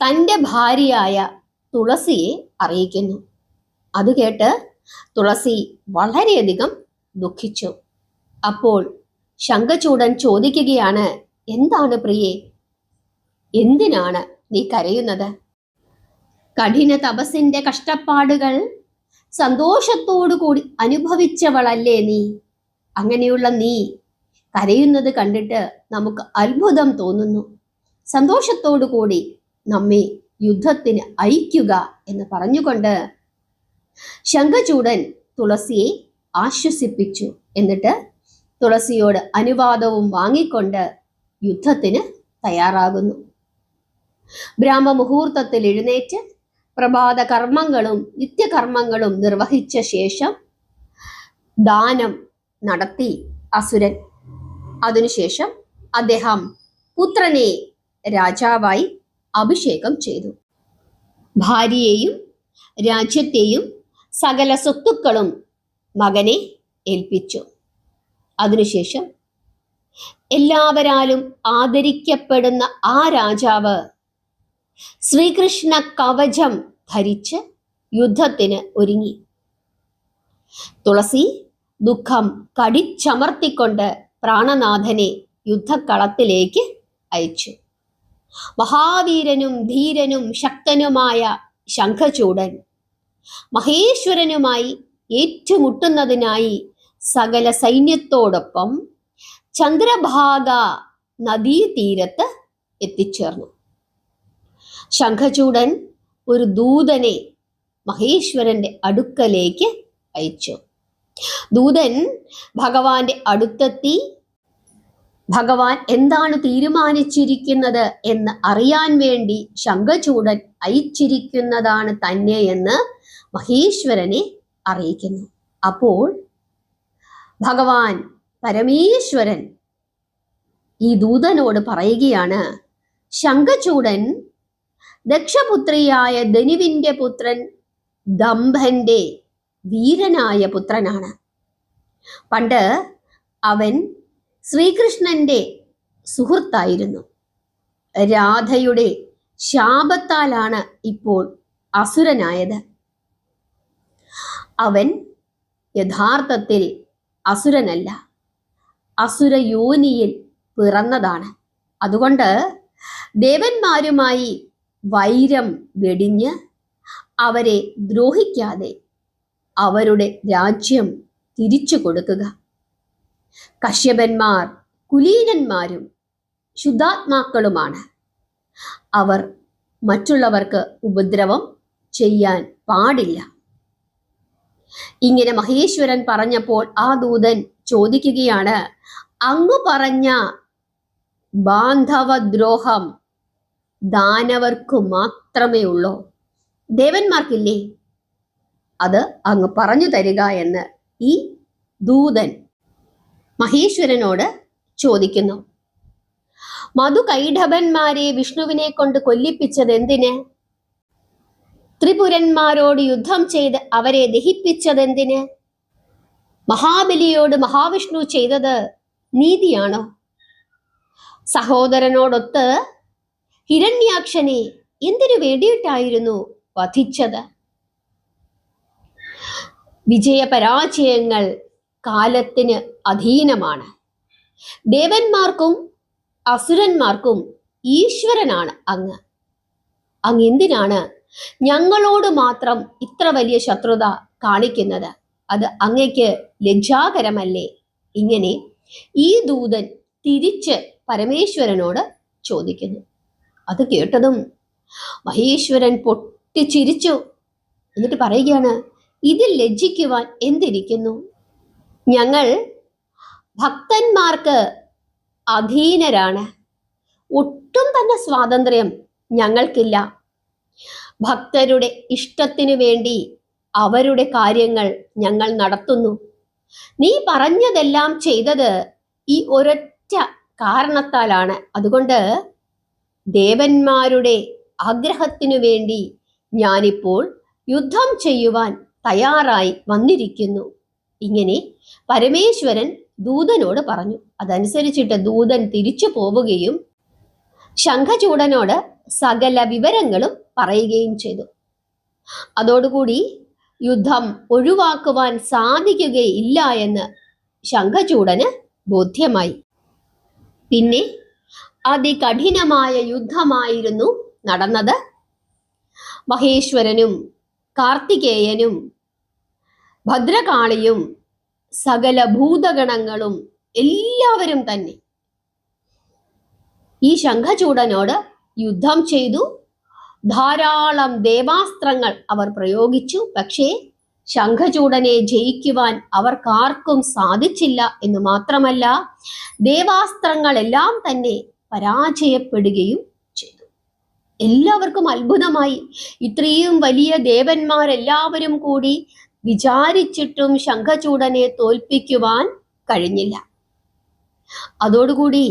തൻ്റെ ഭാര്യയായ തുളസിയെ അറിയിക്കുന്നു. അത് കേട്ട് തുളസി വളരെയധികം ദുഃഖിച്ചു. അപ്പോൾ ശംഖചൂഡൻ ചോദിക്കുകയാണ്, എന്താണ് പ്രിയേ, എന്തിനാണ് നീ കരയുന്നത്? കഠിന തപസ്സിന്റെ കഷ്ടപ്പാടുകൾ സന്തോഷത്തോടുകൂടി അനുഭവിച്ചവളല്ലേ നീ? അങ്ങനെയുള്ള നീ കരയുന്നത് കണ്ടിട്ട് നമുക്ക് അത്ഭുതം തോന്നുന്നു. സന്തോഷത്തോടു കൂടി നമ്മെ യുദ്ധത്തിന് അയക്കുക എന്ന് പറഞ്ഞുകൊണ്ട് ശംഖചൂഡൻ തുളസിയെ ആശ്വസിപ്പിച്ചു. എന്നിട്ട് തുളസിയോട് അനുവാദവും വാങ്ങിക്കൊണ്ട് യുദ്ധത്തിന് തയ്യാറാകുന്നു. ബ്രാഹ്മമുഹൂർത്തത്തിൽ എഴുന്നേറ്റ് പ്രഭാത കർമ്മങ്ങളും നിത്യകർമ്മങ്ങളും നിർവഹിച്ച ശേഷം ദാനം നടത്തി അസുരൻ. അതിനുശേഷം അദ്ദേഹം പുത്രനെ രാജാവായി അഭിഷേകം ചെയ്തു. ഭാര്യയെയും രാജ്യത്തെയും സകല സ്വത്തുക്കളും മകനെ ഏൽപ്പിച്ചു. അതിനുശേഷം എല്ലാവരാലും ആദരിക്കപ്പെടുന്ന ആ രാജാവ് ശ്രീകൃഷ്ണ കവചം ധരിച്ച് യുദ്ധത്തിന് ഒരുങ്ങി. തുളസി ദുഃഖം കടിച്ചമർത്തിക്കൊണ്ട് പ്രാണനാഥനെ യുദ്ധക്കളത്തിലേക്ക് അയച്ചു. മഹാവീരനും ധീരനും ശക്തനുമായ ശംഖചൂഡൻ മഹേശ്വരനുമായി ഏറ്റുമുട്ടുന്നതിനായി സകല സൈന്യത്തോടൊപ്പം ചന്ദ്രഭാഗ നദീതീരത്ത് എത്തിച്ചേർന്നു. ശംഖചൂഡൻ ഒരു ദൂതനെ മഹേശ്വരന്റെ അടുക്കലേക്ക് അയച്ചു. ദൂതൻ ഭഗവാന്റെ അടുത്തെത്തി ഭഗവാൻ എന്താണ് തീരുമാനിച്ചിരിക്കുന്നത് എന്ന് അറിയാൻ വേണ്ടി ശംഖചൂഡൻ അയച്ചിരിക്കുന്നതാണ് തന്നെ എന്ന് മഹേശ്വരനെ അറിയിക്കുന്നു. അപ്പോൾ ഭഗവാൻ പരമേശ്വരൻ ഈ ദൂതനോട് പറയുകയാണ്, ശംഖചൂഡൻ ദക്ഷപുത്രിയായ ധനുവിന്റെ പുത്രൻ ദംഭന്റെ വീരനായ പുത്രനാണ്. പണ്ട് അവൻ ശ്രീകൃഷ്ണന്റെ സുഹൃത്തായിരുന്നു. രാധയുടെ ശാപത്താലാണ് ഇപ്പോൾ അസുരനായത്. അവൻ യഥാർത്ഥത്തിൽ അസുരനല്ല, അസുരയോനിയിൽ പിറന്നതാണ്. അതുകൊണ്ട് ദേവന്മാരുമായി വൈരം വെടിഞ്ഞ് അവരെ ദ്രോഹിക്കാതെ അവരുടെ രാജ്യം തിരിച്ചു കൊടുക്കുക. കശ്യപന്മാർ കുലീനന്മാരും ശുദ്ധാത്മാക്കളുമാണ്. അവർ മറ്റുള്ളവർക്ക് ഉപദ്രവം ചെയ്യാൻ പാടില്ല. ഇങ്ങനെ മഹേശ്വരൻ പറഞ്ഞപ്പോൾ ആ ദൂതൻ ചോദിക്കുകയാണ്, അങ്ങ് പറഞ്ഞ ബാന്ധവദ്രോഹം ദാനവർക്കു മാത്രമേ ഉള്ളൂ, ദേവന്മാർക്കില്ലേ? അത് അങ്ങ് പറഞ്ഞു തരിക എന്ന് ഈ ദൂതൻ മഹേശ്വരനോട് ചോദിക്കുന്നു. മധുകൈഢവന്മാരെ വിഷ്ണുവിനെ കൊണ്ട് കൊല്ലിപ്പിച്ചത് എന്തിന്? ത്രിപുരന്മാരോട് യുദ്ധം ചെയ്ത് അവരെ ദഹിപ്പിച്ചതെന്തിന്? മഹാബലിയോട് മഹാവിഷ്ണു ചെയ്തത് നീതിയാണോ? സഹോദരനോടൊത്ത് ഹിരണ്യാക്ഷനെ എന്തിനു വേണ്ടിയിട്ടായിരുന്നു വധിച്ചത്? വിജയപരാജയങ്ങൾ കാലത്തിന് അധീനമാണ്. ദേവന്മാർക്കും അസുരന്മാർക്കും ഈശ്വരനാണ് അങ്ങ്. അങ്ങ് എന്തിനാണ് ഞങ്ങളോട് മാത്രം ഇത്ര വലിയ ശത്രുത കാണിക്കുന്നത്? അത് അങ്ങയ്ക്ക് ലജ്ജാകരമല്ലേ? ഇങ്ങനെ ഈ ദൂതൻ തിരിച്ച് പരമേശ്വരനോട് ചോദിക്കുന്നു. അത് കേട്ടതും മഹേശ്വരൻ പൊട്ടിച്ചിരിച്ചു. എന്നിട്ട് പറയുകയാണ്, ഇതിൽ ലജ്ജിക്കുവാൻ എന്തിരിക്കുന്നു? ഞങ്ങൾ ഭക്തന്മാർക്ക് അധീനരാണ്. ഒട്ടും തന്നെ സ്വാതന്ത്ര്യം ഞങ്ങൾക്കില്ല. ഭക്തരുടെ ഇഷ്ടത്തിനു വേണ്ടി അവരുടെ കാര്യങ്ങൾ ഞങ്ങൾ നടത്തുന്നു. നീ പറഞ്ഞതെല്ലാം ചെയ്തത് ഈ ഒരൊറ്റ കാരണത്താലാണ്. അതുകൊണ്ട് ദേവന്മാരുടെ ആഗ്രഹത്തിനു വേണ്ടി ഞാനിപ്പോൾ യുദ്ധം ചെയ്യുവാൻ തയ്യാറായി വന്നിരിക്കുന്നു. ഇങ്ങനെ പരമേശ്വരൻ ദൂതനോട് പറഞ്ഞു. അതനുസരിച്ചിട്ട് ദൂതൻ തിരിച്ചു പോവുകയും ശംഖചൂഡനോട് സകല വിവരങ്ങളും പറയുകയും ചെയ്തു. അതോടുകൂടി യുദ്ധം ഒഴിവാക്കുവാൻ സാധിക്കുകയില്ല എന്ന് ശംഖചൂഡന് ബോധ്യമായി. പിന്നെ അതികഠിനമായ യുദ്ധമായിരുന്നു നടന്നത്. മഹേശ്വരനും കാർത്തികേയനും ഭദ്രകാളിയും സകല ഭൂതഗണങ്ങളും എല്ലാവരും തന്നെ ഈ ശംഖചൂഡനോട് യുദ്ധം ചെയ്തു. ധാരാളം ദേവാസ്ത്രങ്ങൾ അവർ പ്രയോഗിച്ചു. പക്ഷേ ശംഖചൂഡനെ ജയിക്കുവാൻ അവർക്കാർക്കും സാധിച്ചില്ല എന്ന് മാത്രമല്ല, ദേവാസ്ത്രങ്ങളെല്ലാം തന്നെ പരാജയപ്പെടുകയും ചെയ്തു. എല്ലാവർക്കും അത്ഭുതമായി. ഇത്രയും വലിയ ദേവന്മാരെല്ലാവരും കൂടി വിചാരിച്ചിട്ടും ശംഖചൂഡനെ തോൽപ്പിക്കുവാൻ കഴിഞ്ഞില്ല. അതോടുകൂടി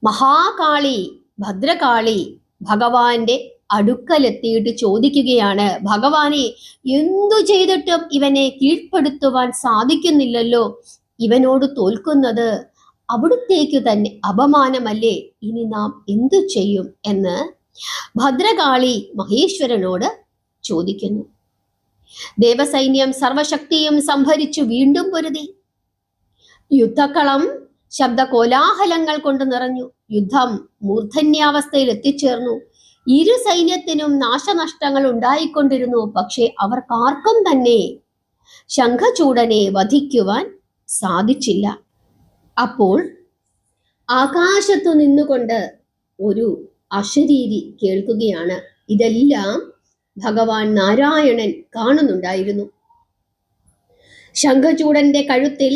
മഹാകാളി ഭദ്രകാളി ഭഗവാന്റെ അടുക്കലെത്തിയിട്ട് ചോദിക്കുകയാണ്, ഭഗവാനെ, എന്തു ചെയ്തിട്ടും ഇവനെ കീഴ്പ്പെടുത്തുവാൻ സാധിക്കുന്നില്ലല്ലോ. ഇവനോട് തോൽക്കുന്നത് അവിടുത്തേക്കു തന്നെ അപമാനമല്ലേ? ഇനി നാം എന്തു ചെയ്യും എന്ന് ഭദ്രകാളി മഹേശ്വരനോട് ചോദിക്കുന്നു. ദേവസൈന്യം സർവശക്തിയും സംഭരിച്ചു വീണ്ടും പൊരുതി. യുദ്ധക്കളം ശബ്ദ കോലാഹലങ്ങൾ കൊണ്ട് നിറഞ്ഞു. യുദ്ധം മൂർധന്യാവസ്ഥയിൽ എത്തിച്ചേർന്നു. ഇരു സൈന്യത്തിനും നാശനഷ്ടങ്ങൾ ഉണ്ടായിക്കൊണ്ടിരുന്നു. പക്ഷെ അവർക്കാർക്കും തന്നെ ശംഖചൂഡനെ വധിക്കുവാൻ സാധിച്ചില്ല. അപ്പോൾ ആകാശത്തു നിന്നുകൊണ്ട് ഒരു അശരീരി കേൾക്കുകയാണ്. ഇതെല്ലാം ഭഗവാൻ നാരായണൻ കാണുന്നുണ്ടായിരുന്നു. ശംഖചൂഡന്റെ കഴുത്തിൽ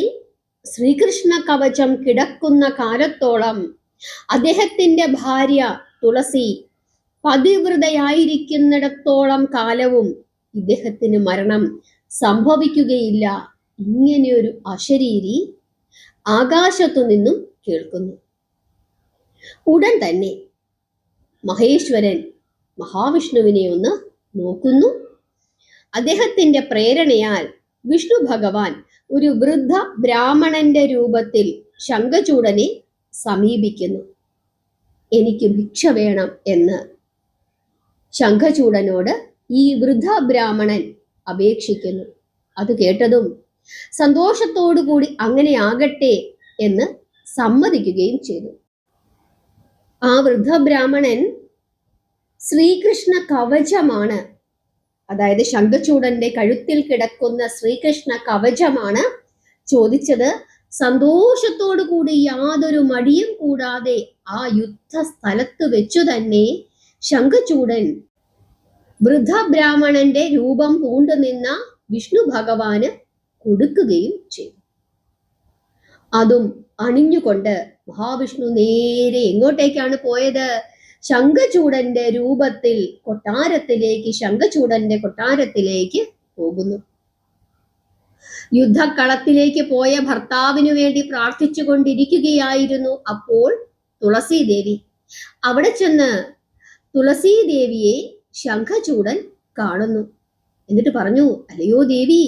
ശ്രീകൃഷ്ണ കവചം കിടക്കുന്ന കാലത്തോളം അദ്ദേഹത്തിന്റെ ഭാര്യ തുളസി പതിവ്രതയായിരിക്കുന്നിടത്തോളം കാലവും ഇദ്ദേഹത്തിന് മരണം സംഭവിക്കുകയില്ല. ഇങ്ങനെയൊരു അശരീരി ആകാശത്തു നിന്നും കേൾക്കുന്നു. ഉടൻ തന്നെ മഹേശ്വരൻ മഹാവിഷ്ണുവിനെ ഒന്ന് നോക്കുന്നു. അദ്ദേഹത്തിന്റെ പ്രേരണയാൽ വിഷ്ണു ഭഗവാൻ ഒരു വൃദ്ധ ബ്രാഹ്മണന്റെ രൂപത്തിൽ ശംഖചൂഡനെ സമീപിക്കുന്നു. എനിക്ക് ഭിക്ഷ വേണം എന്ന് ശംഖചൂഡനോട് ഈ വൃദ്ധ ബ്രാഹ്മണൻ അപേക്ഷിക്കുന്നു. അത് കേട്ടതും സന്തോഷത്തോടു കൂടി അങ്ങനെ ആകട്ടെ എന്ന് സമ്മതിക്കുകയും ചെയ്തു. ആ വൃദ്ധ ബ്രാഹ്മണൻ ശ്രീകൃഷ്ണ കവചമാണ്, അതായത് ശംഖചൂഡന്റെ കഴുത്തിൽ കിടക്കുന്ന ശ്രീകൃഷ്ണ കവചമാണ് ചോദിച്ചത്. സന്തോഷത്തോടു കൂടി യാതൊരു മടിയും കൂടാതെ ആ യുദ്ധ സ്ഥലത്ത് വെച്ചു തന്നെ ശംഖചൂഡൻ വൃദ്ധ ബ്രാഹ്മണന്റെ രൂപം പൂണ്ടു നിന്ന വിഷ്ണു ഭഗവാന് കൊടുക്കുകയും ചെയ്തു. അതും അണിഞ്ഞുകൊണ്ട് മഹാവിഷ്ണു നേരെ എങ്ങോട്ടേക്കാണ് പോയത്? ശംഖചൂഡന്റെ രൂപത്തിൽ ശംഖചൂഡന്റെ കൊട്ടാരത്തിലേക്ക് പോകുന്നു. യുദ്ധക്കളത്തിലേക്ക് പോയ ഭർത്താവിനു വേണ്ടി പ്രാർത്ഥിച്ചു കൊണ്ടിരിക്കുകയായിരുന്നു അപ്പോൾ തുളസീദേവി. അവിടെ ചെന്ന് തുളസീദേവിയെ ശംഖചൂഡൻ കാണുന്നു. എന്നിട്ട് പറഞ്ഞു, അല്ലയോ ദേവി,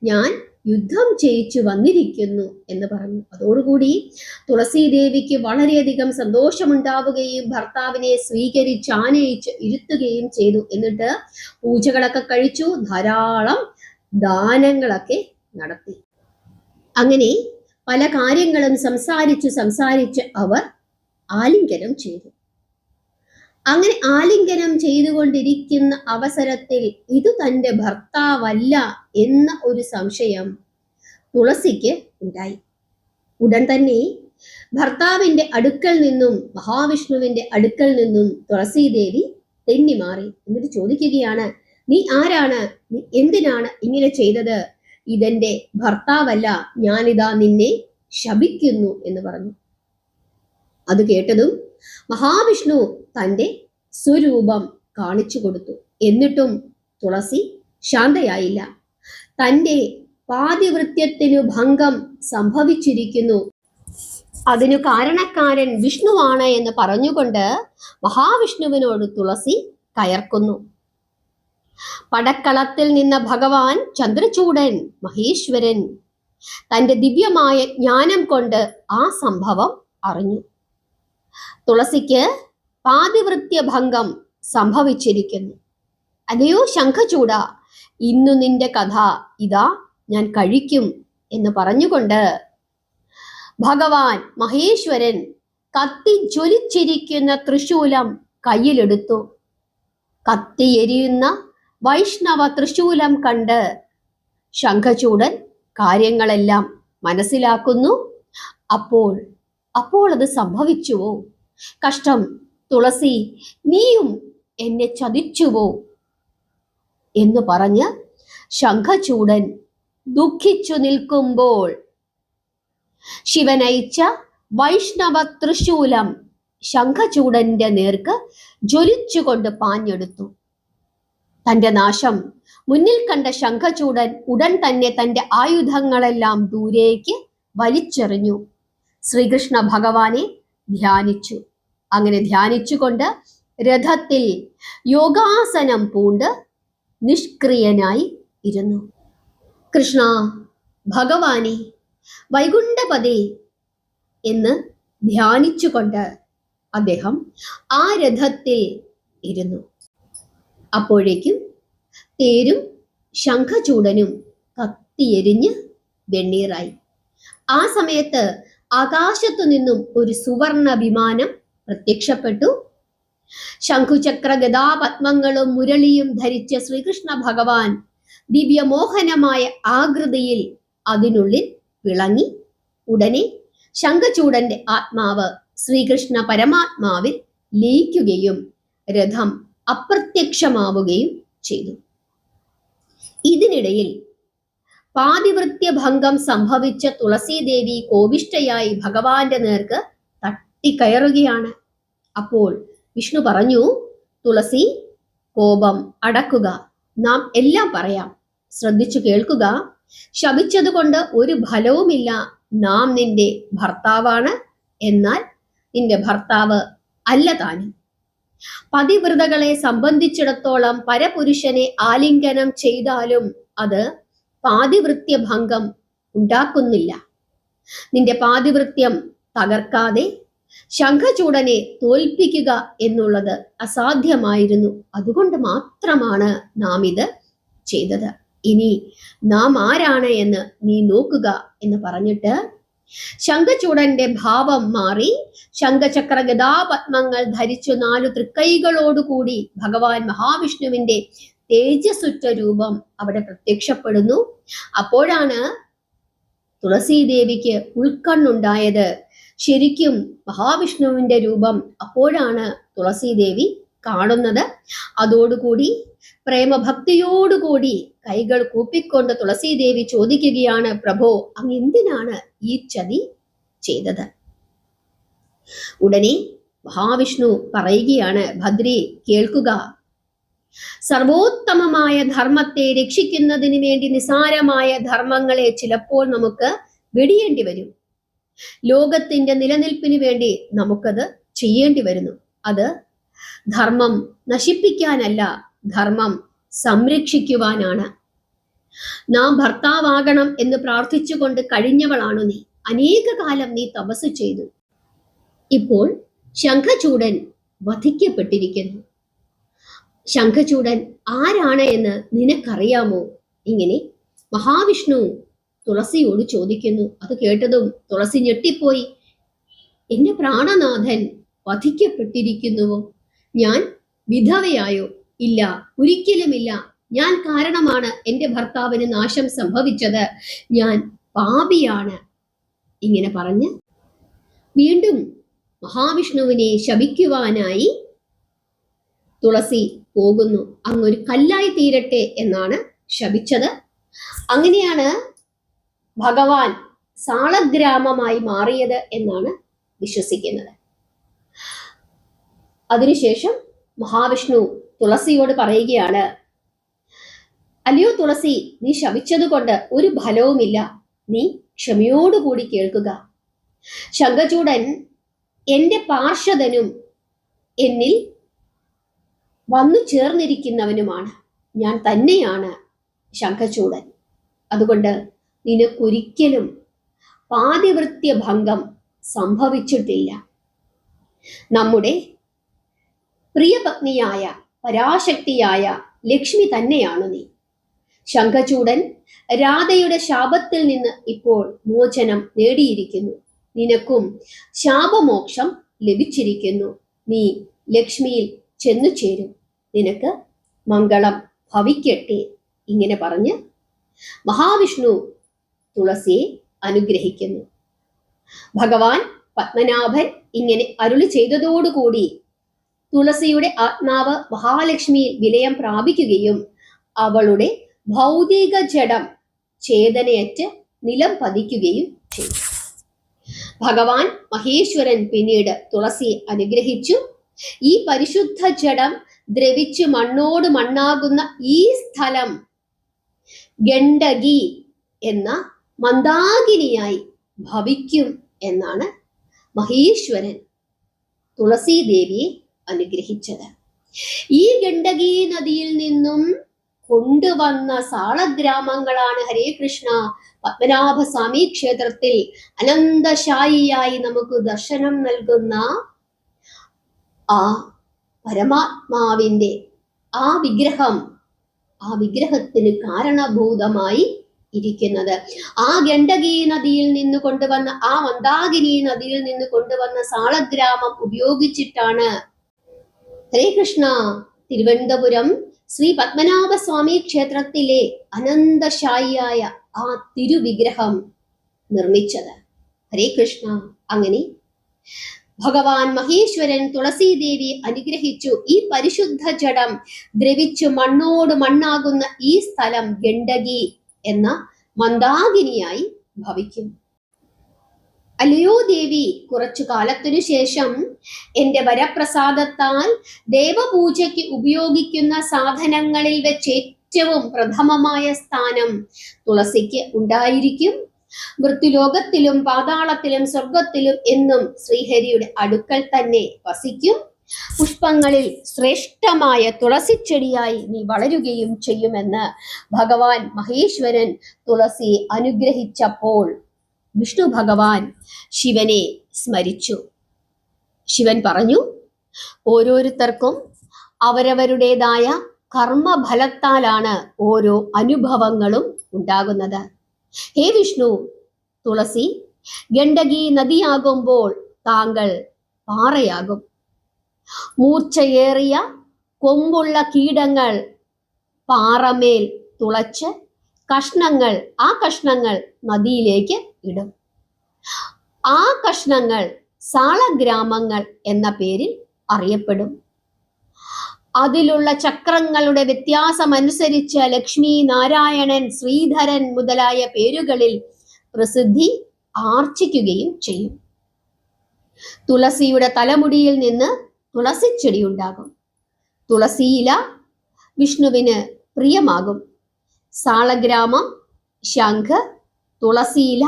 ഞാൻ യുദ്ധം ചെയ്യിച്ചു വന്നിരിക്കുന്നു എന്ന് പറഞ്ഞു. അതോടുകൂടി തുളസീദേവിക്ക് വളരെയധികം സന്തോഷമുണ്ടാവുകയും ഭർത്താവിനെ സ്വീകരിച്ച് ആനയിച്ച് ഇരുത്തുകയും ചെയ്തു. എന്നിട്ട് പൂജകളൊക്കെ കഴിച്ചു, ധാരാളം ദാനങ്ങളൊക്കെ നടത്തി. അങ്ങനെ പല കാര്യങ്ങളും സംസാരിച്ച് അവർ ആലിംഗനം ചെയ്തു. അങ്ങനെ ആലിംഗനം ചെയ്തുകൊണ്ടിരിക്കുന്ന അവസരത്തിൽ ഇത് തൻ്റെ ഭർത്താവല്ല എന്ന ഒരു സംശയം തുളസിക്ക് ഉണ്ടായി. ഉടൻ തന്നെ ഭർത്താവിന്റെ അടുക്കൽ നിന്നും മഹാവിഷ്ണുവിന്റെ അടുക്കൽ നിന്നും തുളസീദേവി തെന്നിമാറി. എന്നിട്ട് ചോദിക്കുകയാണ്, നീ ആരാണ്? നീ എന്തിനാണ് ഇങ്ങനെ ചെയ്തത്? ഇതെന്റെ ഭർത്താവല്ല, ഞാനിതാ നിന്നെ ശപിക്കുന്നു എന്ന് പറഞ്ഞു. അത് കേട്ടതും മഹാവിഷ്ണു തൻ്റെ സ്വരൂപം കാണിച്ചു കൊടുത്തു. എന്നിട്ടും തുളസി ശാന്തയായില്ല. തൻ്റെ പാതിവൃത്യത്തിനു ഭംഗം സംഭവിച്ചിരിക്കുന്നു, അതിനു കാരണക്കാരൻ വിഷ്ണുവാണ് എന്ന് പറഞ്ഞുകൊണ്ട് മഹാവിഷ്ണുവിനോട് തുളസി കയർക്കുന്നു. പടക്കളത്തിൽ നിന്ന ഭഗവാൻ ചന്ദ്രചൂഡൻ മഹേശ്വരൻ തൻ്റെ ദിവ്യമായ ജ്ഞാനം കൊണ്ട് ആ സംഭവം അറിഞ്ഞു. തുളസിക്ക് പാതിവൃത്യ ഭംഗം സംഭവിച്ചിരിക്കുന്നു. അല്ലയോ ശംഖചൂഡ, ഇന്നു നിന്റെ കഥ ഇതാ ഞാൻ കഴിക്കും എന്ന് പറഞ്ഞുകൊണ്ട് ഭഗവാൻ മഹേശ്വരൻ കത്തി ജ്വലിച്ചിരിക്കുന്ന തൃശൂലം കയ്യിലെടുത്തു. കത്തിയെരിയുന്ന വൈഷ്ണവ തൃശൂലം കണ്ട് ശംഖചൂഡൻ കാര്യങ്ങളെല്ലാം മനസ്സിലാക്കുന്നു. അപ്പോൾ അത് സംഭവിച്ചുവോ? കഷ്ടം തുളസി, നീയും എന്നെ ചതിച്ചുവോ എന്ന് പറഞ്ഞ് ശംഖചൂഡൻ ദുഃഖിച്ചു നിൽക്കുമ്പോൾ ശിവനയിച്ച വൈഷ്ണവ തൃശൂലം ശംഖചൂഡന്റെ നേർക്ക് ജ്വലിച്ചുകൊണ്ട് പാഞ്ഞെടുത്തു. തന്റെ നാശം മുന്നിൽ കണ്ട ശംഖചൂഡൻ ഉടൻ തന്നെ തന്റെ ആയുധങ്ങളെല്ലാം ദൂരേക്ക് വലിച്ചെറിഞ്ഞു. ശ്രീകൃഷ്ണ ഭഗവാനെ ധ്യാനിച്ചു. അങ്ങനെ ധ്യാനിച്ചുകൊണ്ട് രഥത്തിൽ യോഗാസനം പൂണ്ട് നിഷ്ക്രിയനായി ഇരുന്നു. കൃഷ്ണ ഭഗവാനെ വൈകുണ്ഠപദേ എന്ന് ധ്യാനിച്ചുകൊണ്ട് അദ്ദേഹം ആ രഥത്തിൽ ഇരുന്നു. അപ്പോഴേക്കും തേരും ശംഖചൂടനും കത്തിയെരിഞ്ഞ് വെണ്ണീറായി. ആ സമയത്ത് ആകാശത്തു നിന്നും ഒരു സുവർണ വിമാനം പ്രത്യക്ഷപ്പെട്ടു. ശംഖുചക്ര ഗദാപത്മങ്ങളും മുരളിയും ധരിച്ച ശ്രീകൃഷ്ണ ഭഗവാൻ ദിവ്യമോഹനമായ ആകൃതിയിൽ അതിനുള്ളിൽ വിളങ്ങി. ഉടനെ ശംഖചൂടന്റെ ആത്മാവ് ശ്രീകൃഷ്ണ പരമാത്മാവിൽ ലയിക്കുകയും രഥം അപ്രത്യക്ഷമാവുകയും ചെയ്തു. ഇതിനിടയിൽ പാതിവൃത്യഭംഗം സംഭവിച്ച തുളസീദേവി കോപിഷ്ഠയായി ഭഗവാന്റെ നേർക്ക് തട്ടിക്കയറുകയാണ്. അപ്പോൾ വിഷ്ണു പറഞ്ഞു, തുളസി, കോപം അടക്കുക, നാം എല്ലാം പറയാം, ശ്രദ്ധിച്ചു കേൾക്കുക. ശപിച്ചതുകൊണ്ട് ഒരു ഫലവുമില്ല. നാം നിന്റെ ഭർത്താവാണ്, എന്നാൽ നിന്റെ ഭർത്താവ് അല്ല താനും. പതിവ്രതകളെ സംബന്ധിച്ചിടത്തോളം പരപുരുഷനെ ആലിംഗനം ചെയ്താലും അത് പാതിവൃത്യഭംഗം ഉണ്ടാക്കുന്നില്ല. നിന്റെ പാതിവൃത്യം തകർക്കാതെ ശംഖചൂടനെ തോൽപ്പിക്കുക എന്നുള്ളത് അസാധ്യമായിരുന്നു. അതുകൊണ്ട് മാത്രമാണ് നാം ഇത് ചെയ്തത്. ഇനി നാം ആരാണ് എന്ന് നീ നോക്കുക എന്ന് പറഞ്ഞിട്ട് ശംഖചൂടന്റെ ഭാവം മാറി ശംഖചക്ര ഗദാപത്മങ്ങൾ ധരിച്ചു 4 തൃക്കൈകളോടുകൂടി ഭഗവാൻ മഹാവിഷ്ണുവിന്റെ തേജസ്സുറ്റ രൂപം അവിടെ പ്രത്യക്ഷപ്പെടുന്നു. അപ്പോഴാണ് തുളസീദേവിക്ക് ഉൾക്കണ്ണുണ്ടായത്. ശരിക്കും മഹാവിഷ്ണുവിന്റെ രൂപം അപ്പോഴാണ് തുളസീദേവി കാണുന്നത്. അതോടുകൂടി പ്രേമഭക്തിയോടുകൂടി കൈകൾ കൂപ്പിക്കൊണ്ട് തുളസീദേവി ചോദിക്കുകയാണ്, പ്രഭോ, അങ്ങ് എന്തിനാണ് ഈ ചതി ചെയ്തത്? ഉടനെ മഹാവിഷ്ണു പറയുകയാണ്, ഭദ്രി, കേൾക്കുക. സർവോത്തമമായ ധർമ്മത്തെ രക്ഷിക്കുന്നതിന് വേണ്ടി നിസാരമായ ധർമ്മങ്ങളെ ചിലപ്പോൾ നമുക്ക് വെടിയേണ്ടി വരും. ലോകത്തിന്റെ നിലനിൽപ്പിന് വേണ്ടി നമുക്കത് ചെയ്യേണ്ടി വരുന്നു. അത് ധർമ്മം നശിപ്പിക്കാനല്ല, ധർമ്മം സംരക്ഷിക്കുവാനാണ്. നാം ഭർത്താവാകണം എന്ന് പ്രാർത്ഥിച്ചുകൊണ്ട് കഴിഞ്ഞവളാണു നീ. അനേക കാലം നീ തപസ് ചെയ്തു. ഇപ്പോൾ ശംഖചൂടൻ വധിക്കപ്പെട്ടിരിക്കുന്നു. ശംഖചൂടൻ ആരാണ് എന്ന് നിനക്കറിയാമോ? ഇങ്ങനെ മഹാവിഷ്ണു തുളസിയോട് ചോദിക്കുന്നു. അത് കേട്ടതും തുളസി ഞെട്ടിപ്പോയി. എന്റെ പ്രാണനാഥൻ വധിക്കപ്പെട്ടിരിക്കുന്നുവോ? ഞാൻ വിധവയായോ? ഇല്ല, ഒരിക്കലുമില്ല. ഞാൻ കാരണമാണ് എന്റെ ഭർത്താവിന് നാശം സംഭവിച്ചത്. ഞാൻ പാപിയാണ്. ഇങ്ങനെ പറഞ്ഞ് വീണ്ടും മഹാവിഷ്ണുവിനെ ശപിക്കുവാനായി തുളസി പോകുന്നു. അങ്ങൊരു കല്ലായി തീരട്ടെ എന്നാണ് ശപിച്ചത്. അങ്ങനെയാണ് ഭഗവാൻ സാളഗ്രാമമായി മാറിയത് എന്നാണ് വിശ്വസിക്കുന്നത്. അതിനുശേഷം മഹാവിഷ്ണു തുളസിയോട് പറയുകയാണ്, അല്ലയോ തുളസി, നീ ശപിച്ചത് കൊണ്ട് ഒരു ഫലവുമില്ല. നീ ക്ഷമയോടുകൂടി കേൾക്കുക. ശംഖചൂടൻ എന്റെ പാർഷദനും എന്നിൽ വന്നു ചേർന്നിരിക്കുന്നവനുമാണ്. ഞാൻ തന്നെയാണ് ശംഖചൂടൻ. അതുകൊണ്ട് നിനക്കൊരിക്കലും പാതിവൃത്യഭംഗം സംഭവിച്ചിട്ടില്ല. നമ്മുടെ പ്രിയപത്നിയായ പരാശക്തിയായ ലക്ഷ്മി തന്നെയാണ് നീ. ശംഖചൂടൻ രാധയുടെ ശാപത്തിൽ നിന്ന് ഇപ്പോൾ മോചനം നേടിയിരിക്കുന്നു. നിനക്കും ശാപമോക്ഷം ലഭിച്ചിരിക്കുന്നു. നീ ലക്ഷ്മിയിൽ ചെന്നു ചേരും. നിനക്ക് മംഗളം ഭവിക്കട്ടെ. ഇങ്ങനെ പറഞ്ഞ് മഹാവിഷ്ണു തുളസിയെ അനുഗ്രഹിക്കുന്നു. ഭഗവാൻ പത്മനാഭൻ ഇങ്ങനെ അരുളി ചെയ്തതോടുകൂടി തുളസിയുടെ ആത്മാവ് മഹാലക്ഷ്മിയിൽ വിലയം പ്രാപിക്കുകയും അവളുടെ ഭൗതിക ജഡം ചേതനയറ്റ് നിലം പതിക്കുകയും ചെയ്തു. ഭഗവാൻ മഹേശ്വരൻ പിന്നീട് തുളസിയെ അനുഗ്രഹിച്ചു. ഈ പരിശുദ്ധ ജഡം ദ്രവിച്ചു മണ്ണോട് മണ്ണാകുന്ന ഈ സ്ഥലം ഗണ്ഡകി എന്ന മന്ദാകിനിയായി ഭവിക്കും എന്നാണ് മഹേശ്വരൻ തുളസീദേവിയെ അനുഗ്രഹിച്ചത്. ഈ ഗണ്ഡകി നദിയിൽ നിന്നും കൊണ്ടുവന്ന സാളഗ്രാമങ്ങളാണ് ഹരേ കൃഷ്ണ പത്മനാഭസ്വാമി ക്ഷേത്രത്തിൽ അനന്തശായിയായി നമുക്ക് ദർശനം നൽകുന്ന ആ പരമാത്മാവിന്റെ ആ വിഗ്രഹം ആ വിഗ്രഹത്തിന് കാരണഭൂതമായി ഇരിക്കുന്നത്. ആ ഗണ്ഡകി നദിയിൽ നിന്ന് കൊണ്ടുവന്ന, ആ മന്ദാകിനി നദിയിൽ നിന്ന് കൊണ്ടുവന്ന സാളഗ്രാമം ഉപയോഗിച്ചിട്ടാണ് ഹരേ കൃഷ്ണ തിരുവനന്തപുരം ശ്രീ പത്മനാഭസ്വാമി ക്ഷേത്രത്തിലെ അനന്തശായിയായ ആ തിരുവിഗ്രഹം നിർമ്മിച്ചത്. ഹരേ കൃഷ്ണ. അങ്ങനെ ഭഗവാൻ മഹേശ്വരൻ തുളസീദേവി അനുഗ്രഹിച്ചു. ഈ പരിശുദ്ധ ജഡം ദ്രവിച്ചു മണ്ണോട് മണ്ണാകുന്ന ഈ സ്ഥലം ഗണ്ഡകി എന്ന മന്ദാകിനിയായി ഭവിക്കും. അല്ലയോ ദേവി, കുറച്ചു കാലത്തിനു ശേഷം എന്റെ വരപ്രസാദത്താൽ ദേവപൂജയ്ക്ക് ഉപയോഗിക്കുന്ന സാധനങ്ങളിൽ വെച്ച് ഏറ്റവും പ്രഥമമായ സ്ഥാനം തുളസിക്ക് ഉണ്ടായിരിക്കും. മൃത്യുലോകത്തിലും പാതാളത്തിലും സ്വർഗത്തിലും എന്നും ശ്രീഹരിയുടെ അടുക്കൽ തന്നെ വസിക്കും. പുഷ്പങ്ങളിൽ ശ്രേഷ്ഠമായ തുളസിച്ചെടിയായി നീ വളരുകയും ചെയ്യുമെന്ന് ഭഗവാൻ മഹേശ്വരൻ തുളസി അനുഗ്രഹിച്ചപ്പോൾ വിഷ്ണു ഭഗവാൻ ശിവനെ സ്മരിച്ചു. ശിവൻ പറഞ്ഞു, ഓരോരുത്തർക്കും അവരവരുടേതായ കർമ്മഫലത്താലാണ് ഓരോ അനുഭവങ്ങളും ഉണ്ടാകുന്നത്. ഹേ വിഷ്ണു, തുളസി ഗണ്ഡകി നദിയാകുമ്പോൾ താങ്കൾ പാറയാകും. മൂർച്ചയേറിയ കൊമ്പുള്ള കീടങ്ങൾ പാറമേൽ തുളച്ച് ആ കഷ്ണങ്ങൾ നദിയിലേക്ക് ഇടും. ആ കഷ്ണങ്ങൾ സാളഗ്രാമങ്ങൾ എന്ന പേരിൽ അറിയപ്പെടും. അതിലുള്ള ചക്രങ്ങളുടെ വ്യത്യാസമനുസരിച്ച് ലക്ഷ്മി, നാരായണൻ, ശ്രീധരൻ മുതലായ പേരുകളിൽ പ്രസിദ്ധി ആർജിക്കുകയും ചെയ്യും. തുളസിയുടെ തലമുടിയിൽ നിന്ന് തുളസിച്ചെടി ഉണ്ടാകും. തുളസിയില വിഷ്ണുവിന് പ്രിയമാകും. സാളഗ്രാമം, ശംഖ്, തുളസിയില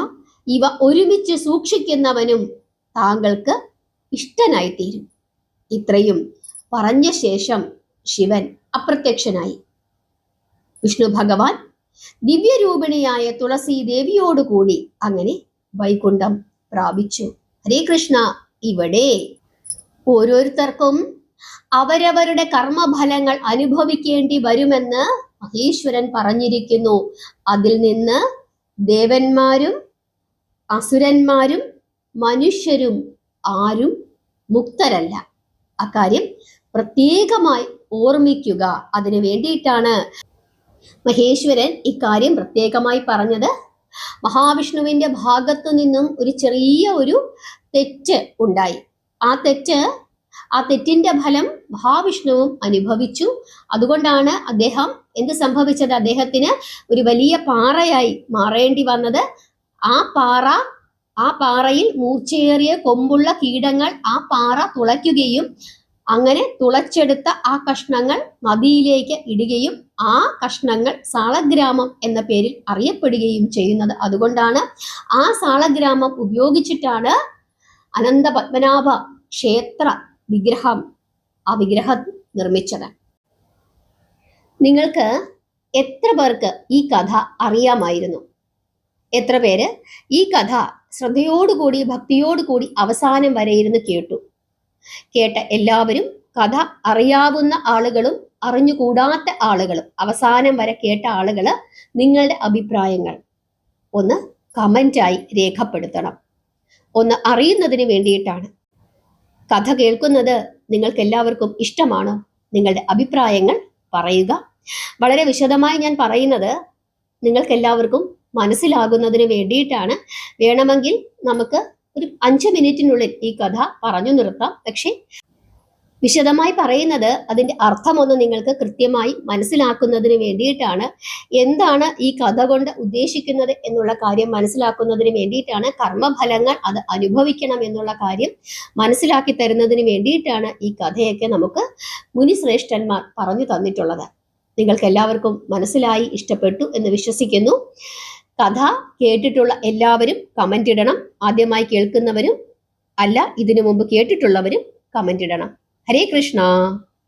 ഇവ ഒരുമിച്ച് സൂക്ഷിക്കുന്നവനും താങ്കൾക്ക് ഇഷ്ടനായിത്തീരും. ഇത്രയും പറഞ്ഞ ശേഷം ശിവൻ അപ്രത്യക്ഷനായി. വിഷ്ണു ഭഗവാൻ ദിവ്യരൂപിണിയായ തുളസി ദേവിയോടുകൂടി അങ്ങനെ വൈകുണ്ഠം പ്രാപിച്ചു. ഹരേ കൃഷ്ണ. ഇവിടെ ഓരോരുത്തർക്കും അവരവരുടെ കർമ്മഫലങ്ങൾ അനുഭവിക്കേണ്ടി വരുമെന്ന് മഹേശ്വരൻ പറഞ്ഞിരിക്കുന്നു. അതിൽ നിന്ന് ദേവന്മാരും അസുരന്മാരും മനുഷ്യരും ആരും മുക്തരല്ല. അക്കാര്യം പ്രത്യേകമായി ഓർമ്മിക്കുക. അതിനു വേണ്ടിയിട്ടാണ് മഹേശ്വരൻ ഇക്കാര്യം പ്രത്യേകമായി പറഞ്ഞത്. മഹാവിഷ്ണുവിന്റെ ഭാഗത്തു നിന്നും ഒരു ചെറിയ ഒരു തെറ്റ് ഉണ്ടായി. ആ തെറ്റിന്റെ ഫലം മഹാവിഷ്ണുവും അനുഭവിച്ചു. അതുകൊണ്ടാണ് അദ്ദേഹം എന്ത് സംഭവിച്ചത്? അദ്ദേഹത്തിന് ഒരു വലിയ പാറയായി മാറേണ്ടി വന്നത്. ആ പാറയിൽ മൂർച്ചയേറിയ കൊമ്പുള്ള കീടങ്ങൾ ആ പാറ തുളയ്ക്കുകയും അങ്ങനെ തുളച്ചെടുത്ത ആ കഷ്ണങ്ങൾ നദിയിലേക്ക് ഇടുകയും ആ കഷ്ണങ്ങൾ സാളഗ്രാമം എന്ന പേരിൽ അറിയപ്പെടുകയും ചെയ്യുന്നത്. അതുകൊണ്ടാണ് ആ സാളഗ്രാമം ഉപയോഗിച്ചിട്ടാണ് അനന്ത പത്മനാഭ ക്ഷേത്ര വിഗ്രഹം നിർമ്മിച്ചത്. നിങ്ങൾക്ക് എത്ര പേർക്ക് ഈ കഥ അറിയാമായിരുന്നു? എത്ര പേര് ഈ കഥ ശ്രദ്ധയോടുകൂടി ഭക്തിയോടുകൂടി അവസാനം വരെ ഇരുന്ന് കേട്ട എല്ലാവരും, കഥ അറിയാവുന്ന ആളുകളും അറിഞ്ഞുകൂടാത്ത ആളുകളും, അവസാനം വരെ കേട്ട ആളുകള് നിങ്ങളുടെ അഭിപ്രായങ്ങൾ ഒന്ന് കമന്റായി രേഖപ്പെടുത്തണം. ഒന്ന് അറിയുന്നതിന് വേണ്ടിയിട്ടാണ്. കഥ കേൾക്കുന്നത് നിങ്ങൾക്ക് എല്ലാവർക്കും ഇഷ്ടമാണോ? നിങ്ങളുടെ അഭിപ്രായങ്ങൾ പറയുക. വളരെ വിശദമായി ഞാൻ പറയുന്നത് നിങ്ങൾക്ക് എല്ലാവർക്കും മനസ്സിലാകുന്നതിന് വേണ്ടിയിട്ടാണ്. വേണമെങ്കിൽ നമുക്ക് ഒരു 5 മിനിറ്റിനുള്ളിൽ ഈ കഥ പറഞ്ഞു നിർത്താം. പക്ഷെ വിശദമായി പറയുന്നത് അതിന്റെ അർത്ഥമൊന്ന് നിങ്ങൾക്ക് കൃത്യമായി മനസ്സിലാക്കുന്നതിന് വേണ്ടിയിട്ടാണ്. എന്താണ് ഈ കഥ കൊണ്ട് ഉദ്ദേശിക്കുന്നത് എന്നുള്ള കാര്യം മനസ്സിലാക്കുന്നതിന് വേണ്ടിയിട്ടാണ്. കർമ്മഫലങ്ങൾ അത് അനുഭവിക്കണം എന്നുള്ള കാര്യം മനസ്സിലാക്കി തരുന്നതിന് വേണ്ടിയിട്ടാണ് ഈ കഥയൊക്കെ നമുക്ക് മുനിശ്രേഷ്ഠന്മാർ പറഞ്ഞു തന്നിട്ടുള്ളത്. നിങ്ങൾക്ക് എല്ലാവർക്കും മനസ്സിലായി, ഇഷ്ടപ്പെട്ടു എന്ന് വിശ്വസിക്കുന്നു. കഥ കേട്ടിട്ടുള്ള എല്ലാവരും കമന്റ് ഇടണം. ആദ്യമായി കേൾക്കുന്നവരും ഇതിനു മുമ്പ് കേട്ടിട്ടുള്ളവരും കമന്റ് ഇടണം. ഹരേ കൃഷ്ണ.